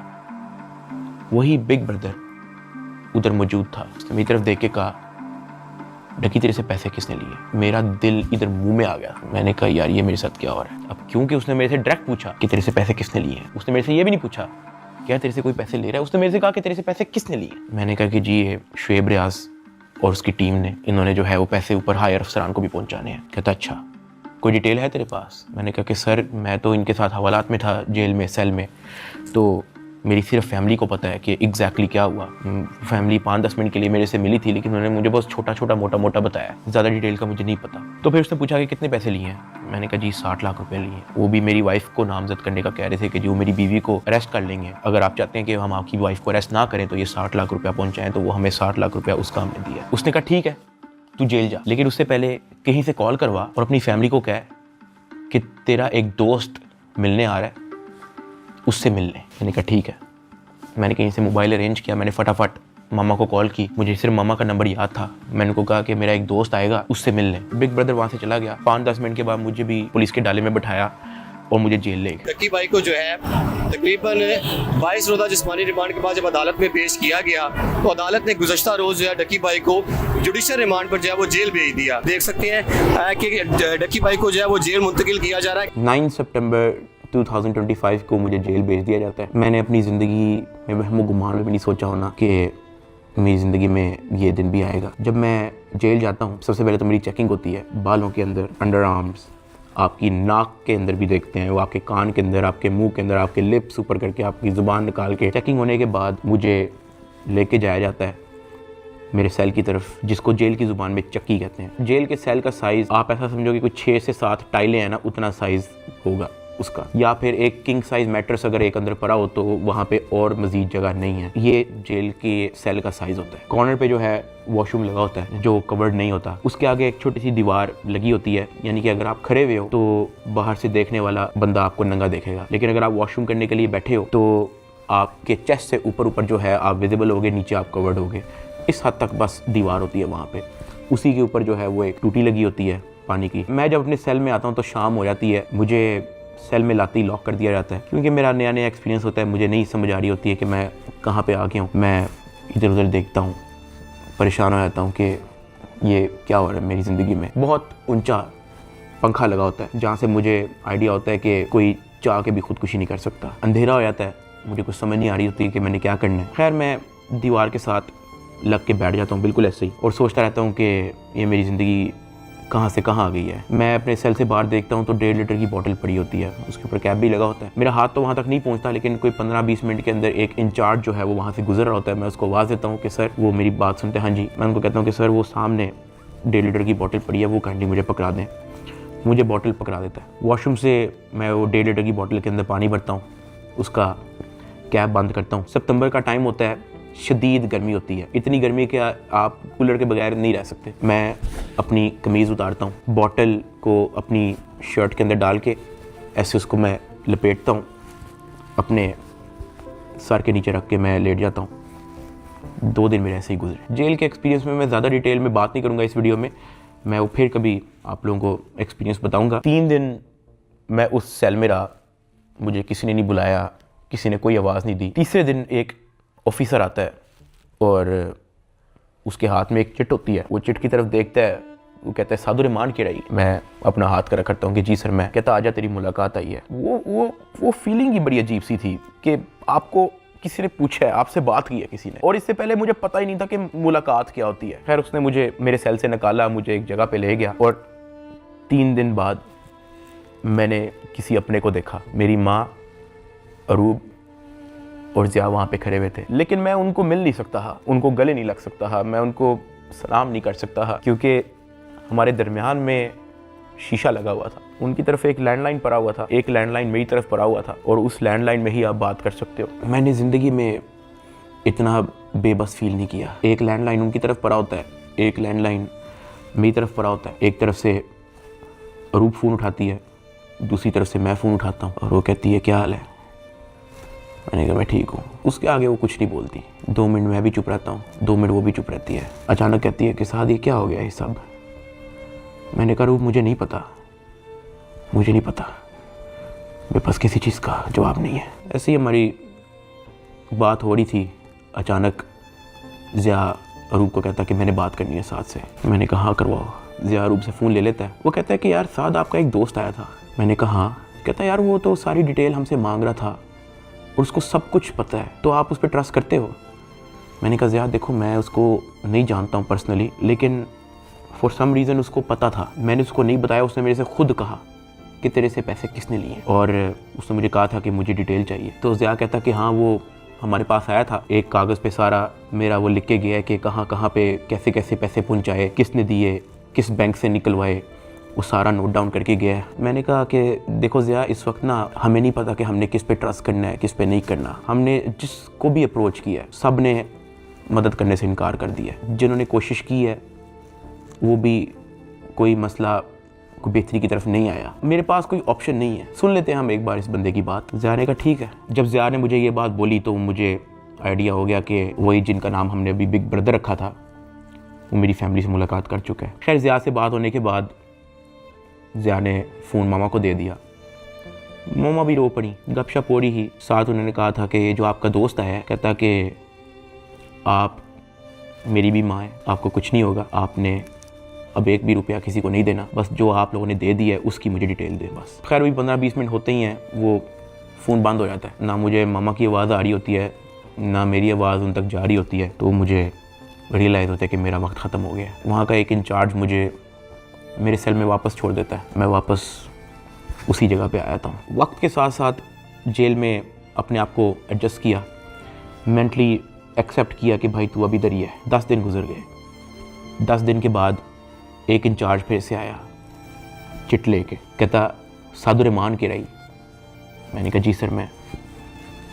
वही बिग ब्रदर उधर मौजूद था। उसने मेरी तरफ देख के कहा, डकी तेरे से पैसे किसने लिए? मेरा दिल इधर मुंह में आ गया। मैंने कहा यार ये मेरे साथ क्या हो रहा है। अब क्योंकि उसने मेरे से डायरेक्ट पूछा कि तेरे से पैसे किसने लिए हैं, उसने मेरे से ये भी नहीं पूछा क्या तेरे से कोई पैसे ले रहा है, उसने मेरे से कहा कि तेरे से पैसे किसने लिए। मैंने कहा कि जी ये शुएब रियाज और उसकी टीम ने, इन्होंने जो है वो पैसे ऊपर हायर अफसरान को भी पहुंचाने हैं। कहता अच्छा कोई डिटेल है तेरे पास? मैंने कहा कि सर मैं तो इनके साथ हवालात में था, जेल में, सेल में, तो मेरी सिर्फ फैमिली को पता है कि एग्जैक्टली क्या हुआ। फैमिली 5-10 मिनट के लिए मेरे से मिली थी, लेकिन उन्होंने मुझे बहुत छोटा छोटा मोटा मोटा बताया, ज़्यादा डिटेल का मुझे नहीं पता। तो फिर उसने पूछा कि कितने पैसे लिए हैं? मैंने कहा जी 60 लाख रुपए लिए। वो भी मेरी वाइफ को नामजद करने का कह रहे थे कि जी वो मेरी बीवी को अरेस्ट कर लेंगे, अगर आप चाहते हैं कि हम आपकी वाइफ को अरेस्ट ना करें तो ये 60 लाख रुपया पहुँचाएँ। तो वो हमें 60 लाख रुपया उसका हमने दिया। उसने कहा ठीक है तू जेल जा, लेकिन उससे पहले कहीं से कॉल करवा और अपनी फैमिली को कह कि तेरा एक दोस्त मिलने आ रहा है, उससे मिलने। मैंने कहा ठीक है। मैंने कहीं से मोबाइल अरेंज किया, मैंने फटाफट मामा को कॉल की, मुझे सिर्फ मामा का नंबर याद था। मैंने उनको कहा कि मेरा एक दोस्त आएगा, उससे मिलने। बिग ब्रदर वहाँ से चला गया। 5-10 मिनट के बाद मुझे भी पुलिस के डाले में बिठाया और मुझे जेल ले गए। डकी भाई को जो है तकरीबन 22 रोज़ा जिस्मानी रिमांड के बाद जब अदालत में पेश किया गया तो अदालत ने गुज़श्ता रोज़ जो है डकी भाई को जुडिशल रिमांड पर जो है वो जेल भेज दिया। देख सकते हैं कि डकी भाई को जो है वो जेल मुंतकिल किया जा रहा है। 9 सितंबर 2025 को मुझे जेल भेज दिया जाता है। मैंने अपनी ज़िंदगी में वहमो गुमान में भी नहीं सोचा होना कि मेरी ज़िंदगी में ये दिन भी आएगा। जब मैं जेल जाता हूँ सबसे पहले तो मेरी चेकिंग होती है, बालों के अंदर, अंडर आर्म्स, आपकी नाक के अंदर भी देखते हैं, वो आपके कान के अंदर, आपके मुंह के अंदर, आपके लिप्स ऊपर करके, आपकी ज़ुबान निकाल के। चेकिंग होने के बाद मुझे लेके जाया जाता है मेरे सेल की तरफ, जिसको जेल की ज़ुबान में चक्की कहते हैं। जेल के सेल का साइज़ आप ऐसा समझो कि कुछ 6 से 7 टाइलें हैं ना, उतना साइज़ होगा। उसका, या फिर एक किंग साइज मैट्रेस अगर एक अंदर पड़ा हो तो वहाँ पे और मजीद जगह नहीं है। ये जेल के सेल का साइज होता है। कॉर्नर पे जो है वॉशरूम लगा होता है जो कवर्ड नहीं होता, उसके आगे एक छोटी सी दीवार लगी होती है, यानी कि अगर आप खड़े हुए हो तो बाहर से देखने वाला बंदा आपको नंगा देखेगा, लेकिन अगर आप वॉशरूम करने के लिए बैठे हो तो आपके चेस्ट से ऊपर जो है आप विजिबल होगे, नीचे आप कवर्ड होगे। इस हद तक बस दीवार होती है वहाँ पे। उसी के ऊपर जो है वो एक टूटी लगी होती है पानी की। मैं जब अपने सेल में आता हूँ तो शाम हो जाती है, मुझे सेल में लाते ही लॉक कर दिया जाता है, क्योंकि मेरा नया नया एक्सपीरियंस होता है, मुझे नहीं समझ आ रही होती है कि मैं कहाँ पे आ गया हूँ। मैं इधर उधर देखता हूँ, परेशान हो जाता हूँ कि ये क्या हो रहा है मेरी ज़िंदगी में। बहुत ऊंचा पंखा लगा होता है जहाँ से मुझे आइडिया होता है कि कोई चाह के भी खुदकुशी नहीं कर सकता। अंधेरा हो जाता है, मुझे कुछ समझ नहीं आ रही होती कि मैंने क्या करना है। खैर मैं दीवार के साथ लग के बैठ जाता हूँ बिल्कुल ऐसे ही, और सोचता रहता हूँ कि ये मेरी ज़िंदगी कहाँ से कहाँ आ गई है। मैं अपने सेल से बाहर देखता हूँ तो 1.5 लीटर की बोतल पड़ी होती है, उसके ऊपर कैप भी लगा होता है। मेरा हाथ तो वहाँ तक नहीं पहुँचता, लेकिन कोई 15-20 मिनट के अंदर एक इंचार्ज जो है वो वहाँ से गुजर रहा होता है। मैं उसको आवाज़ देता हूँ कि सर, वो मेरी बात सुनते हैं, हाँ जी। मैं उनको कहता हूँ कि सर वो सामने 1.5 लीटर की बोतल पड़ी है, वो काइंडली मुझे पकड़ा दें। मुझे बोतल पकड़ा देता है। वॉशरूम से मैं वो 1.5 लीटर की बोतल के अंदर पानी भरता हूँ, उसका कैप बंद करता हूँ। सितंबर का टाइम होता है, शदीद गर्मी होती है, इतनी गर्मी कि आप कूलर के बगैर नहीं रह सकते। मैं अपनी कमीज़ उतारता हूँ, बॉटल को अपनी शर्ट के अंदर डाल के ऐसे उसको मैं लपेटता हूँ, अपने सर के नीचे रख के मैं लेट जाता हूँ। 2 दिन मेरे ऐसे ही गुजरे। जेल के एक्सपीरियंस में मैं ज़्यादा डिटेल में बात नहीं करूँगा इस वीडियो में, मैं वो फिर कभी आप लोगों को एक्सपीरियंस बताऊँगा। 3 दिन मैं उस सेल में रहा, मुझे किसी ने नहीं बुलाया, किसी ने कोई आवाज़ नहीं दी। तीसरे दिन एक ऑफिसर आता है और उसके हाथ में एक चिट होती है। वो चिट की तरफ देखता है, वो कहता है साधु रहमान की रही। मैं अपना हाथ करा करता हूँ कि जी सर। मैं कहता आजा तेरी मुलाकात आई है। वो फीलिंग ही बड़ी अजीब सी थी कि आपको किसी ने पूछा है, आपसे बात की है किसी ने, और इससे पहले मुझे पता ही नहीं था कि मुलाकात क्या होती है। खैर उसने मुझे मेरे सेल से निकाला, मुझे एक जगह पे ले गया, और 3 दिन बाद मैंने किसी अपने को देखा। मेरी माँ, अरूब और ज़िया वहाँ पे खड़े हुए थे, लेकिन मैं उनको मिल नहीं सकता था, उनको गले नहीं लग सकता था, मैं उनको सलाम नहीं कर सकता था, क्योंकि हमारे दरमियान में शीशा लगा हुआ था। उनकी तरफ एक लैंडलाइन पड़ा हुआ था, एक लैंडलाइन मेरी तरफ पड़ा हुआ था, और उस लैंडलाइन में ही आप बात कर सकते हो। मैंने ज़िंदगी में इतना बेबस फील नहीं किया। एक लैंडलाइन उनकी तरफ पड़ा होता है, एक लैंडलाइन मेरी तरफ पड़ा होता है। एक तरफ से अरूब फ़ोन उठाती है, दूसरी तरफ से मैं फ़ोन उठाता हूँ, और वो कहती है क्या हाल है। मैंने कहा मैं ठीक हूँ। उसके आगे वो कुछ नहीं बोलती। 2 मिनट मैं भी चुप रहता हूँ, 2 मिनट वो भी चुप रहती है। अचानक कहती है कि साथ ये क्या हो गया ये सब। मैंने कहा रूप मुझे नहीं पता, मुझे नहीं पता, मेरे पास किसी चीज़ का जवाब नहीं है। ऐसे ही हमारी बात हो रही थी, अचानक ज़िया अरूब को कहता कि मैंने बात करनी है साथ से। मैंने कहा हाँ करवाओ। ज़िया अरूब से फ़ोन ले लेता है। वो कहता है कि यार साथ आपका एक दोस्त आया था। मैंने कहा हाँ। कहता है यार वो तो सारी डिटेल हमसे मांग रहा था और उसको सब कुछ पता है, तो आप उस पर ट्रस्ट करते हो। मैंने कहा ज़िया देखो मैं उसको नहीं जानता हूँ पर्सनली, लेकिन फॉर सम रीज़न उसको पता था। मैंने उसको नहीं बताया, उसने मेरे से खुद कहा कि तेरे से पैसे किसने लिए, और उसने मुझे कहा था कि मुझे डिटेल चाहिए। तो ज़िया कहता कि हाँ वो हमारे पास आया था, एक कागज़ पे सारा मेरा वो लिख के गया है कि कहाँ कहाँ पे कैसे कैसे पैसे पहुँचाए, किसने दिए, किस बैंक से निकलवाए, वो सारा नोट डाउन करके गया है। मैंने कहा कि देखो ज़िया इस वक्त ना हमें नहीं पता कि हमने किस पे ट्रस्ट करना है, किस पे नहीं करना। हमने जिसको भी अप्रोच किया है सब ने मदद करने से इनकार कर दिया है। जिन्होंने कोशिश की है वो भी कोई मसला कोई बेहतरी की तरफ नहीं आया। मेरे पास कोई ऑप्शन नहीं है, सुन लेते हैं हम एक बार इस बंदे की बात। ज़िया ने कहा ठीक है। जब ज़िया ने मुझे ये बात बोली तो मुझे आइडिया हो गया कि वही जिनका नाम हमने अभी बिग ब्रदर रखा था वो मेरी फैमिली से मुलाकात कर चुका है। खैर ज़िया से बात होने के बाद ज़िया ने फ़ोन मामा को दे दिया। मामा भी रो पड़ी, गपशप हो रही ही। साथ उन्होंने कहा था कि ये जो आपका दोस्त आया है कहता कि आप मेरी भी माँ है, आपको कुछ नहीं होगा, आपने अब 1 भी रुपया किसी को नहीं देना, बस जो आप लोगों ने दे दिया है उसकी मुझे डिटेल दे बस। खैर भी 15-20 मिनट होते ही हैं वो फ़ोन बंद हो जाता है। ना मुझे मामा की आवाज़ आ रही होती है, ना मेरी आवाज़ उन तक जा रही होती है। तो मुझे रियलाइज़ होता है कि मेरा वक्त ख़त्म हो गया। वहाँ का एक इंचार्ज मुझे मेरे सेल में वापस छोड़ देता है। मैं वापस उसी जगह पे आया था। वक्त के साथ साथ जेल में अपने आप को एडजस्ट किया, मेंटली एक्सेप्ट किया कि भाई तू अभी इधर ही है। 10 दिन गुजर गए। 10 दिन के बाद एक इंचार्ज फिर से आया चिट लेके, कहता साधु रहमान की रही। मैंने कहा जी सर मैं।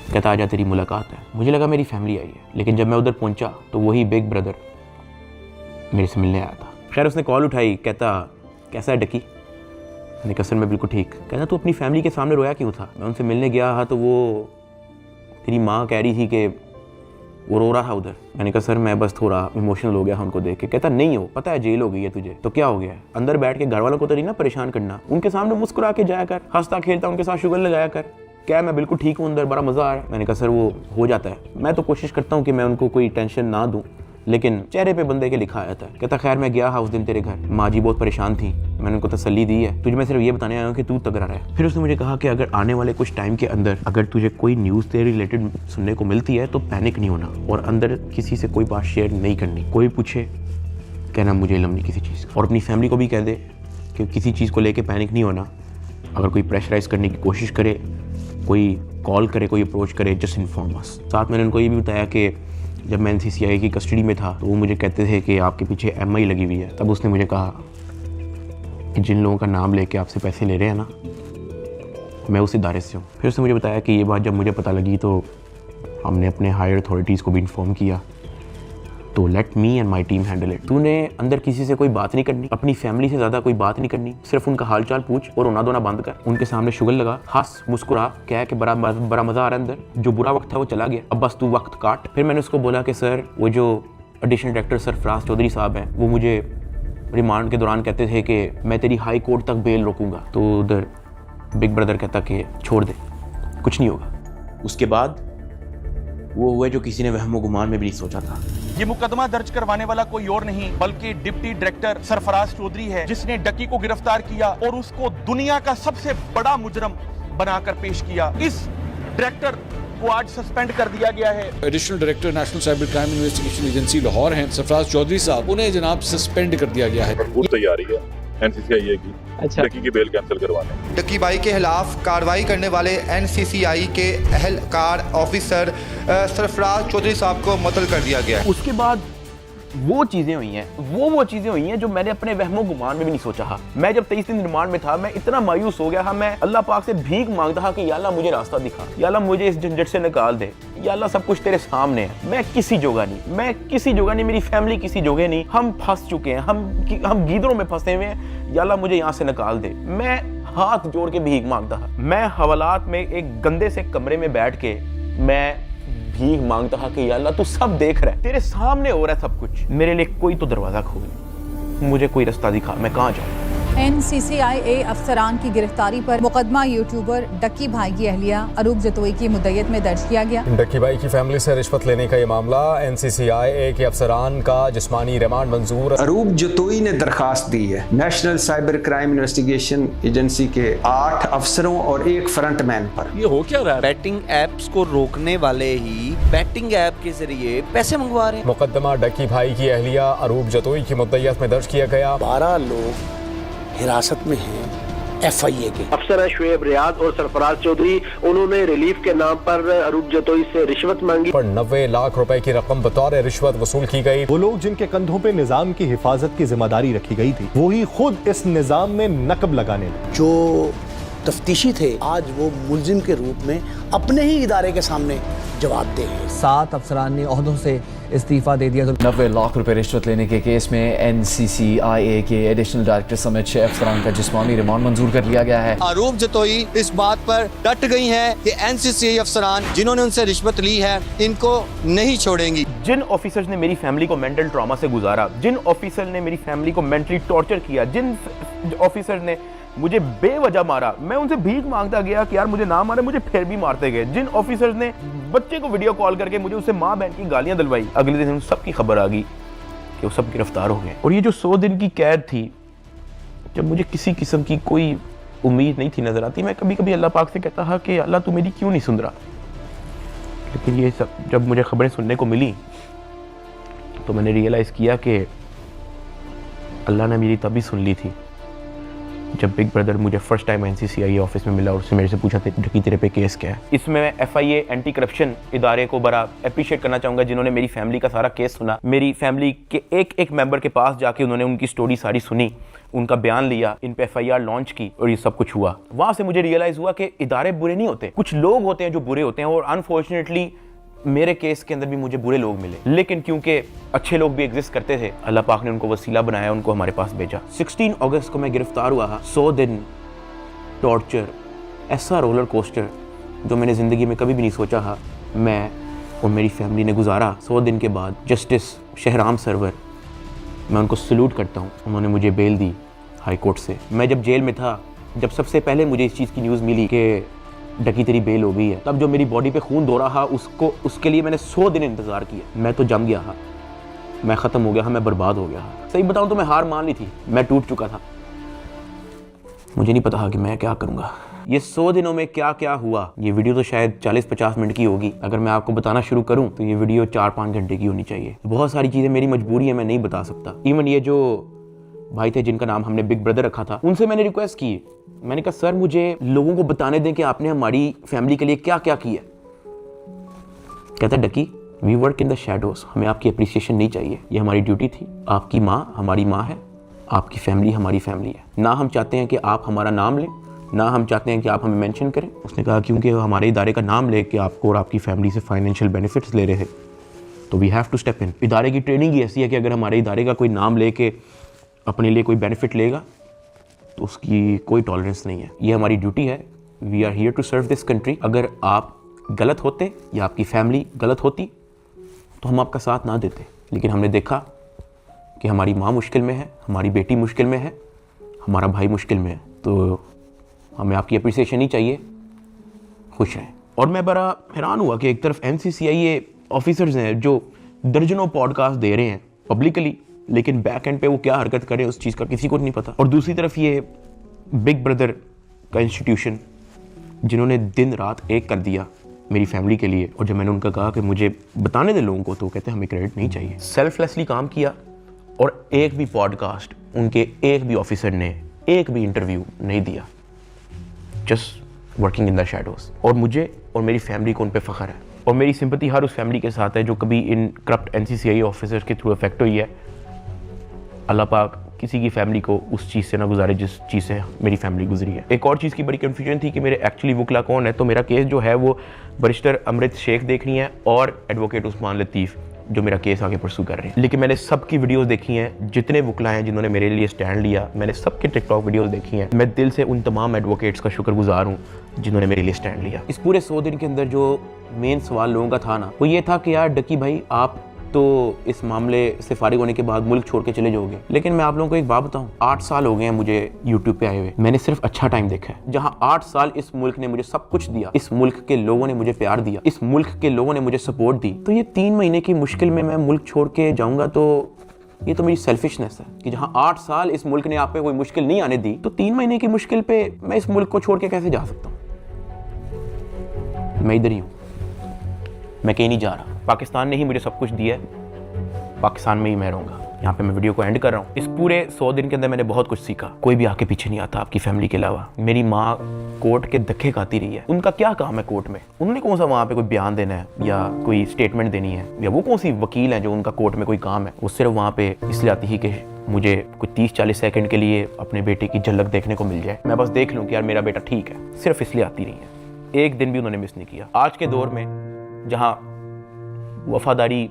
कहता आजा तेरी मुलाकात है। मुझे लगा मेरी फैमिली आई है, लेकिन जब मैं उधर पहुंचा तो वही बिग ब्रदर मेरे से मिलने आया था। खैर उसने कॉल उठाई, कहता कैसा है डकी। मैंने कहा सर मैं बिल्कुल ठीक। कहता तू अपनी फैमिली के सामने रोया क्यों था। मैं उनसे मिलने गया तो वो तेरी माँ कह रही थी कि वो रो रहा था उधर। मैंने कहा सर मैं बस थोड़ा इमोशनल हो गया उनको देख के। कहता नहीं हो, पता है जेल हो गई है तुझे तो क्या हो गया है, अंदर बैठ के घर वालों को तो नहीं ना परेशान करना, उनके सामने मुस्कुरा के जाया कर, हंसता खेलता उनके साथ शुगर लगाया कर। क्या मैं बिल्कुल ठीक हूँ, अंदर बड़ा मज़ा आ रहा है। मैंने कहा सर वो हो जाता है, मैं तो कोशिश करता हूँ कि मैं उनको कोई टेंशन ना दूँ, लेकिन चेहरे पे बंदे के लिखा आया था। कहता खैर मैं गया उस दिन तेरे घर, माँ जी बहुत परेशान थी, मैंने उनको तसल्ली दी है, तुझे मैं सिर्फ ये बताने आया हूँ कि तू तगड़ा रहे। फिर उसने मुझे कहा कि अगर आने वाले कुछ टाइम के अंदर अगर तुझे कोई न्यूज़ तेरे रिलेटेड सुनने को मिलती है तो पैनिक नहीं होना और अंदर किसी से कोई बात शेयर नहीं करनी। कोई पूछे कहना मुझे इल्म नहीं किसी चीज़ का, और अपनी फैमिली को भी कह दे कि किसी चीज़ को लेकर पैनिक नहीं होना। अगर कोई प्रेशराइज करने की कोशिश करे, कोई कॉल करे, कोई अप्रोच करे, जस्ट इन्फॉर्म अस। साथ मैंने उनको ये भी बताया कि जब मैं NCCI की कस्टडी में था तो वो मुझे कहते थे कि आपके पीछे MI लगी हुई है। तब उसने मुझे कहा कि जिन लोगों का नाम लेके आपसे पैसे ले रहे हैं ना, मैं उस इदारे से हूँ। फिर उसने मुझे बताया कि ये बात जब मुझे पता लगी तो हमने अपने हायर अथॉरिटीज़ को भी इन्फॉर्म किया, तो let me and my team handle it. तूने अंदर किसी से कोई बात नहीं करनी, अपनी फैमिली से ज़्यादा कोई बात नहीं करनी, सिर्फ उनका हाल चाल पूछ और रोना धोना बंद कर, उनके सामने शुगर लगा, हंस मुस्कुरा, कह के बड़ा मज़ा आ रहा है अंदर, जो बुरा वक्त था वो चला गया, अब बस तू वक्त काट। फिर मैंने उसको बोला कि सर वो जो एडिशनल डायरेक्टर सरफराज चौधरी साहब हैं वो मुझे रिमांड के दौरान कहते थे कि मैं तेरी हाई कोर्ट तक बेल रोकूंगा। तो उधर बिग ब्रदर कहता कि छोड़ दे, कुछ नहीं होगा। उसके बाद वो हुआ जो किसी ने वहमो गुमान में भी नहीं सोचा था। ये मुकदमा दर्ज करवाने वाला कोई और नहीं बल्कि डिप्टी डायरेक्टर सरफराज चौधरी है, जिसने डकी को गिरफ्तार किया और उसको दुनिया का सबसे बड़ा मुजरम बनाकर पेश किया। इस डायरेक्टर को आज सस्पेंड कर दिया गया है। Additional director national cyber crime investigation agency Lahore हैं सरफराज चौधरी साहब, उन्हें जनाब सस्पेंड कर दिया गया है। पूरी तैयारी है NCCI की डकी की बेल कैंसिल करवाने। डकी भाई के खिलाफ कार्रवाई करने वाले NCCI के अहलकार ऑफिसर सरफराज चौधरी साहब को मुअत्तल कर दिया गया है। उसके बाद वो चीज़ें हुई हैं जो मैंने अपने वहमो गुमान में भी नहीं सोचा था। मैं जब 23 दिन रिमांड में था मैं इतना मायूस हो गया था, मैं अल्लाह पाक से भीख मांगता था कि या अल्लाह मुझे रास्ता दिखा, या अल्लाह मुझे इस झंझट से निकाल दे, या अल्लाह सब कुछ तेरे सामने है, मैं किसी जोगा नहीं, मेरी फैमिली किसी जोगे नहीं, हम फंस चुके हैं, हम गीदड़ों में फंसे हुए हैं, या अल्लाह मुझे यहाँ से निकाल दे। मैं हाथ जोड़ के भीख मांगता था। मैं हवालात में एक गंदे से कमरे में बैठ के मैं भीख मांगता था कि या अल्लाह तू सब देख रहा है, तेरे सामने हो रहा है सब कुछ, मेरे लिए कोई तो दरवाजा खोल, मुझे कोई रास्ता दिखा, मैं कहाँ जाऊँ। NCCI अफसरान की गिरफ्तारी पर मुकदमा यूट्यूबर डकी भाई की अहलिया अरूब जतोई की मुद्दत में दर्ज किया गया। डकी भाई की फैमिली से रिश्वत लेने का ये मामला, NCCI के अफसरान का जिस्मानी रिमांड मंजूर। अरूब जतोई ने दरखास्त दी है national cyber crime investigation agency के 8 अफसरों और 1 फ्रंटमैन पर। ये हो क्या रहा है? बैटिंग एप्स को रोकने वाले ही बैटिंग ऐप के जरिए पैसे मंगवा रहे हैं। मुकदमा डकी भाई की अहलिया अरूब जतोई की मुद्दत में दर्ज किया गया। 12 लोग हिरासत में हैं FIA के। अफसर शुएब रियाद और सरफराज चौधरी, उन्होंने रिलीफ के नाम पर अरूब जतोई से रिश्वत मांगी। पर 90 लाख रुपए की रकम बतौर रिश्वत वसूल की गई। वो लोग जिनके कंधों पे निजाम की हिफाजत की जिम्मेदारी रखी गई थी, वही खुद इस निजाम में नकब लगाने लगे। जो तफ्तीशी थे आज वो मुलजिम के रूप में अपने ही इदारे के सामने जवाबदेह हैं। 7 अफसरान ने ओहदों से इस्तीफा दे दिया। 90 लाख रुपए रिश्वत लेने के केस में NCCI के एडिशनल डायरेक्टर समेत 6 अफसरान का जिस्मानी रिमांड मंजूर कर लिया गया है। अरूब जतोई इस बात पर डट गई हैं कि NCCI अफसरान जिन्होंने उनसे रिश्वत ली है इनको नहीं छोड़ेंगी। जिन ऑफिसर्स ने मेरी फैमिली को मेंटल ट्रॉमा से गुजारा, जिन ऑफिसर ने मेरी फैमिली को मेंटली टॉर्चर किया, जिन ऑफिसर ने मुझे बेवजह मारा, मैं उनसे भीख मांगता गया कि यार मुझे ना मारे, मुझे फिर भी मारते गए। जिन ऑफिसर्स ने बच्चे को वीडियो कॉल करके मुझे उससे माँ बहन की गालियां दिलवाई, अगले दिन उन सब की खबर आ गई कि वो सब गिरफ्तार हो गए। और ये जो 100 दिन की कैद थी, जब मुझे किसी किस्म की कोई उम्मीद नहीं थी नजर आती, मैं कभी कभी अल्लाह पाक से कहता था कि अल्लाह तू मेरी क्यों नहीं सुन रहा। लेकिन ये सब जब मुझे खबरें सुनने को मिली तो मैंने रियलाइज़ किया कि अल्लाह ने मेरी तभी सुन ली थी जब बिग ब्रदर मुझे फर्स्ट टाइम NCCI ऑफिस में मिला और उसने मेरे से पूछा डकी तेरे पे केस क्या है। इसमें मैं FIA एंटी करप्शन इदारे को बड़ा अप्रिशिएट करना चाहूँगा, जिन्होंने मेरी फैमिली का सारा केस सुना, मेरी फैमिली के एक मेंबर के पास जाके उन्होंने उनकी स्टोरी सारी सुनी, उनका बयान लिया, इन पे FIR लॉन्च की और ये सब कुछ हुआ। वहाँ से मुझे रियलाइज़ हुआ कि इदारे बुरे नहीं होते, कुछ लोग होते हैं जो बुरे होते हैं, और अनफॉर्चुनेटली मेरे केस के अंदर भी मुझे बुरे लोग मिले, लेकिन क्योंकि अच्छे लोग भी एग्जिस्ट करते थे, अल्लाह पाक ने उनको वसीला बनाया, उनको हमारे पास भेजा। 16 अगस्त को मैं गिरफ्तार हुआ। 100 दिन टॉर्चर, ऐसा रोलर कोस्टर जो मैंने ज़िंदगी में कभी भी नहीं सोचा था मैं और मेरी फैमिली ने गुजारा। 100 दिन के बाद जस्टिस शहराम सरवर, मैं उनको सल्यूट करता हूँ, उन्होंने मुझे बेल दी हाई कोर्ट से। मैं जब जेल में था, जब सबसे पहले मुझे इस चीज़ की न्यूज़ मिली कि डकी तेरी बेल हो गई है, तब जो मेरी बॉडी पे खून दौड़ा था उसके लिए मैंने 100 दिन इंतज़ार किया। मैं तो जम गया था, मैं ख़त्म हो गया था, मैं बर्बाद हो गया था। सही बताऊँ तो मैं हार मान ली थी, मैं टूट चुका था, मुझे नहीं पता था कि मैं क्या करूँगा। ये 100 दिनों में क्या क्या हुआ, ये वीडियो तो शायद 40-50 मिनट की होगी। अगर मैं आपको बताना शुरू करूँ तो ये वीडियो 4-5 घंटे की होनी चाहिए। बहुत सारी चीज़ें मेरी मजबूरी है, मैं नहीं बता सकता। इवन ये जो भाई थे जिनका नाम हमने बिग ब्रदर रखा था, उनसे मैंने रिक्वेस्ट की, मैंने कहा सर मुझे लोगों को बताने दें कि आपने हमारी फैमिली के लिए क्या क्या किया। कहता डकी we work in the shadows, हमें आपकी अप्रिसिएशन नहीं चाहिए, ये हमारी ड्यूटी थी। आपकी माँ हमारी माँ है, आपकी फैमिली हमारी फैमिली है, ना हम चाहते हैं कि आप हमारा नाम लें, ना हम चाहते हैं कि आप हमें मेंशन करें। उसने कहा क्योंकि हमारे इदारे का नाम ले के आपको और आपकी फैमिली से फाइनेंशियल बेनिफिट्स ले रहे थे, तो we have to step in. इदारे की ट्रेनिंग ही ऐसी है कि अगर हमारे इदारे का कोई नाम ले के अपने लिए कोई बेनिफिट लेगा तो उसकी कोई टॉलरेंस नहीं है, ये हमारी ड्यूटी है। We are here to serve this country. अगर आप गलत होते या आपकी फैमिली गलत होती तो हम आपका साथ ना देते, लेकिन हमने देखा कि हमारी माँ मुश्किल में है, हमारी बेटी मुश्किल में है, हमारा भाई मुश्किल में है, तो हमें आपकी अप्रिसिएशन ही चाहिए, खुश रहें। और मैं बड़ा हैरान हुआ कि एक तरफ NCCI ऑफिसर्स हैं जो दर्जनों पॉडकास्ट दे रहे हैं पब्लिकली, लेकिन बैक एंड पे वो क्या हरकत करे उस चीज़ का किसी को नहीं पता। और दूसरी तरफ ये बिग ब्रदर का इंस्टीट्यूशन जिन्होंने दिन रात एक कर दिया मेरी फैमिली के लिए, और जब मैंने उनका कहा कि मुझे बताने दे लोगों को, तो कहते हमें क्रेडिट नहीं चाहिए। सेल्फलेसली काम किया और एक भी पॉडकास्ट उनके एक भी ऑफिसर ने एक भी इंटरव्यू नहीं दिया, just working in the shadows. और मुझे और मेरी फैमिली को उन पर फ़ख्र है, और मेरी सिंपैथी हर उस फैमिली के साथ है जो कभी इन करप्ट NCCI ऑफिसर्स के थ्रू अफेक्ट हुई है। अल्लाह पाक किसी की फैमिली को उस चीज़ से ना गुजारे जिस चीज़ से मेरी फैमिली गुजरी है। एक और चीज़ की बड़ी कन्फ्यूजन थी कि मेरे एक्चुअली वकला कौन है, तो मेरा केस जो है वो बैरिस्टर अमृत शेख देख रही हैं और एडवोकेट उस्मान लतीफ़ जो मेरा केस आगे परसू कर रहे हैं। लेकिन मैंने सबकी वीडियोस देखी हैं, जितने वकला हैं जिन्होंने मेरे लिए स्टैंड लिया, मैंने सबके टिकटॉक वीडियोस देखी हैं। मैं दिल से उन तमाम एडवोकेट्स का शुक्रगुजार हूँ जिन्होंने मेरे लिए स्टैंड लिया। इस पूरे 100 दिन के अंदर जो मेन सवाल लोगों का था ना, वो ये था कि यार डकी भाई आप तो इस मामले से फारिग होने के बाद मुल्क छोड़ के चले जाओगे, लेकिन मैं आप लोगों को एक बात बताऊं, 8 साल हो गए हैं मुझे यूट्यूब पे आए हुए, मैंने सिर्फ अच्छा टाइम देखा है। जहां 8 साल इस मुल्क ने मुझे सब कुछ दिया, इस मुल्क के लोगों ने मुझे प्यार दिया, इस मुल्क के लोगों ने मुझे सपोर्ट दी, तो ये 3 महीने की मुश्किल में मैं मुल्क छोड़ के जाऊंगा, तो ये तो मेरी सेल्फिशनेस है कि जहां 8 साल इस मुल्क ने आप पे कोई मुश्किल नहीं आने दी, तो 3 महीने की मुश्किल पे मैं इस मुल्क को छोड़ के कैसे जा सकता हूँ। मैं इधर ही हूँ, मैं कहीं नहीं जा रहा। पाकिस्तान ने ही मुझे सब कुछ दिया है, पाकिस्तान में ही मैं रहूँगा। यहाँ पे मैं वीडियो को एंड कर रहा हूँ। इस पूरे 100 दिन के अंदर मैंने बहुत कुछ सीखा। कोई भी आके पीछे नहीं आता आपकी फैमिली के अलावा। मेरी माँ कोर्ट के धक्के खाती रही है, उनका क्या काम है कोर्ट में, उन्होंने कौन सा वहाँ पे कोई बयान देना है या कोई स्टेटमेंट देनी है, या वो कौन सी वकील है जो उनका कोर्ट में कोई काम है। वो सिर्फ वहाँ पे इसलिए आती ही कि मुझे कुछ 30-40 सेकंड के लिए अपने बेटे की झलक देखने को मिल जाए, मैं बस देख लूँ कि यार मेरा बेटा ठीक है, सिर्फ इसलिए आती रही है। एक दिन भी उन्होंने मिस नहीं किया। आज के दौर में जहाँ वफादारी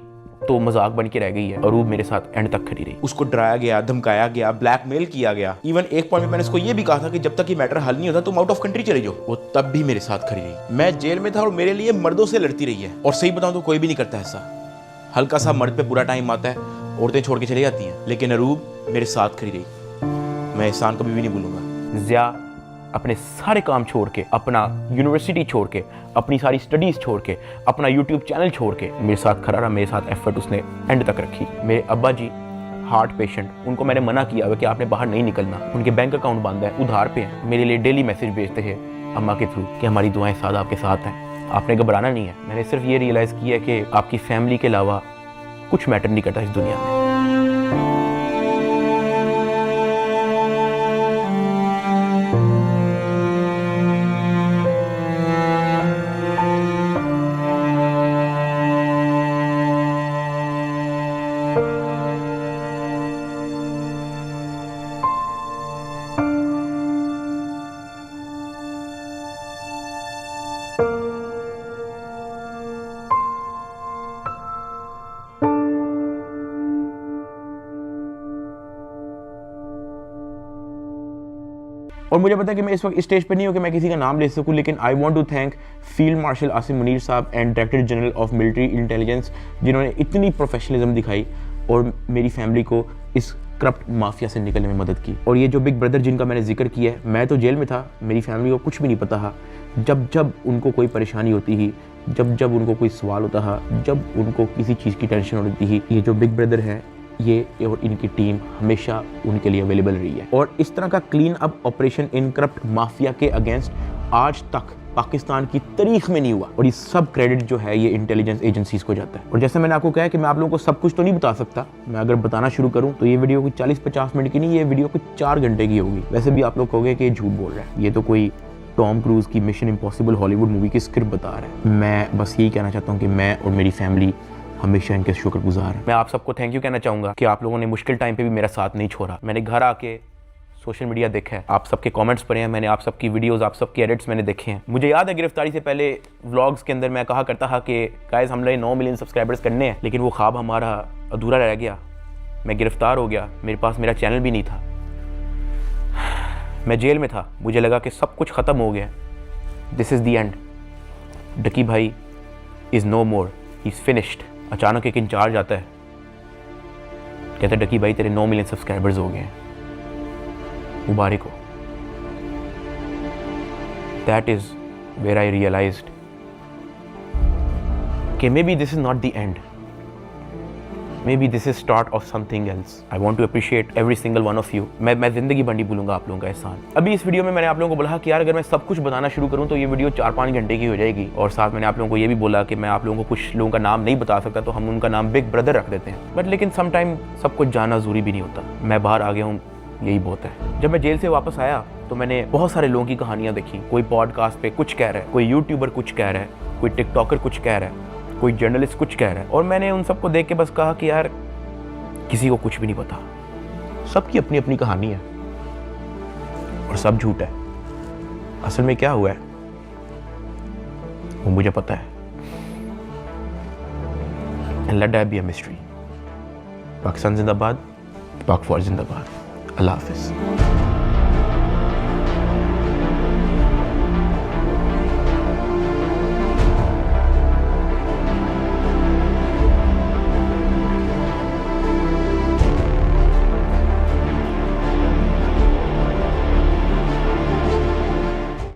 तो मजाक बन के रह गई है, अरूब मेरे साथ एंड तक खड़ी रही। उसको डराया गया, धमकाया गया, ब्लैकमेल किया गया। इवन एक पॉइंट में मैंने उसको ये भी कहा था कि जब तक ये मैटर हल नहीं होता तुम आउट ऑफ कंट्री चले जाओ, वो तब भी मेरे साथ खड़ी रही। मैं जेल में था और मेरे लिए मर्दों से लड़ती रही है, और सही बताऊं तो कोई भी नहीं करता ऐसा। हल्का सा मर्द पे बुरा टाइम आता है, औरतें छोड़ के चली जाती हैं, लेकिन अरूब मेरे साथ खड़ी रही। मैं एहसान कभी भी नहीं भूलूंगा। ज़िया अपने सारे काम छोड़ के, अपना यूनिवर्सिटी छोड़ के, अपनी सारी स्टडीज़ छोड़ के, अपना यूट्यूब चैनल छोड़ के मेरे साथ खड़ा रहा, मेरे साथ एफर्ट उसने एंड तक रखी। मेरे अब्बा जी हार्ट पेशेंट, उनको मैंने मना किया हुआ कि आपने बाहर नहीं निकलना, उनके बैंक अकाउंट बंद है, उधार पे हैं। मेरे लिए डेली मैसेज भेजते हैं अम्मा के थ्रू कि हमारी दुआएं सादा आपके साथ हैं, आपने घबराना नहीं है। मैंने सिर्फ ये रियलाइज़ किया कि आपकी फैमिली के अलावा कुछ मैटर नहीं करता इस दुनिया में। और मुझे पता है कि मैं इस वक्त इस स्टेज पे नहीं हूँ कि मैं किसी का नाम ले सकूँ, लेकिन I want to thank field marshal Asim Munir साहब and director general of military intelligence, जिन्होंने इतनी प्रोफेशनलिज्म दिखाई और मेरी फैमिली को इस करप्ट माफिया से निकलने में मदद की। और ये जो बिग ब्रदर जिनका मैंने जिक्र किया है, मैं तो जेल में था, मेरी फैमिली को कुछ भी नहीं पता था। जब जब उनको कोई परेशानी होती ही, जब जब उनको कोई सवाल होता है, जब उनको किसी चीज़ की टेंशन होती ही, ये जो बिग ब्रदर हैं ये और इनकी टीम हमेशा उनके लिए अवेलेबल रही है। और इस तरह का clean up operation in corrupt mafia के अगेंस्ट आज तक पाकिस्तान की तारीख में नहीं हुआ। और ये सब क्रेडिट जो है ये इंटेलिजेंस एजेंसीज को जाता है। और जैसे मैंने आपको कहा कि मैं आप लोगों को सब कुछ तो नहीं बता सकता, मैं अगर बताना शुरू करूं तो ये वीडियो कुछ 40-50 मिनट की नहीं, ये वीडियो कुछ 4 घंटे की होगी। वैसे भी आप लोग कहोगे कि ये झूठ बोल रहा है, ये तो कोई टॉम क्रूज की मिशन इम्पॉसिबल हॉलीवुड मूवी की स्क्रिप्ट बता रहा है। मैं बस यही कहना चाहता हूँ कि मैं और मेरी फैमिली हमेशा इनके शुक्रगुजार है। मैं आप सबको थैंक यू कहना चाहूँगा कि आप लोगों ने मुश्किल टाइम पे भी मेरा साथ नहीं छोड़ा। मैंने घर आके सोशल मीडिया देखा है, आप सबके कमेंट्स पढ़े हैं, मैंने आप सबकी वीडियोस, आप सबके एडिट्स मैंने देखे हैं। मुझे याद है गिरफ्तारी से पहले व्लॉग्स के अंदर मैं कहा करता था कि गाइस हमने 9 मिलियन सब्सक्राइबर्स करने हैं, लेकिन वो ख्वाब हमारा अधूरा रह गया। मैं गिरफ्तार हो गया, मेरे पास मेरा चैनल भी नहीं था, मैं जेल में था, मुझे लगा कि सब कुछ ख़त्म हो गया। This is the end, Ducky भाई is no more, he is finished. अचानक एक इंचार्ज आता है, कहते डकी भाई तेरे 9 मिलियन सब्सक्राइबर्स हो गए हैं, मुबारक हो। That is where I realized कि maybe this is not the end. Maybe this is start of something else. I want to appreciate every single one of you. मैं ज़िंदगी भर नहीं भूलूंगा आप लोगों का एहसान। अभी इस वीडियो में मैंने आप लोगों को बोला कि यार अगर मैं सब कुछ बताना शुरू करूं तो ये वीडियो 4-5 घंटे की हो जाएगी। और साथ मैंने आप लोगों को ये भी बोला कि मैं आप लोगों को कुछ लोगों का नाम नहीं बता सकता, तो हम उनका नाम बिग ब्रदर रख देते हैं। बट लेकिन समटाइम सब कुछ जानना ज़रूरी भी नहीं होता। मैं बाहर आ गया हूँ, यही बहुत है। जब मैं जेल से वापस आया तो मैंने बहुत सारे लोगों की कहानियाँ देखी। कोई पॉडकास्ट पे कुछ कह रहा है, कोई यूट्यूबर कुछ कह रहा है, कोई टिकटॉकर कुछ कह रहा है, कोई जर्नलिस्ट कुछ कह रहा है। और मैंने उन सबको देख के बस कहा कि यार किसी को कुछ भी नहीं पता, सबकी अपनी अपनी कहानी है और सब झूठ है। असल में क्या हुआ है वो मुझे पता है। And let that be a mystery. Pakistan जिंदाबाद, पाक फौज जिंदाबाद। अल्लाह हाफिज़।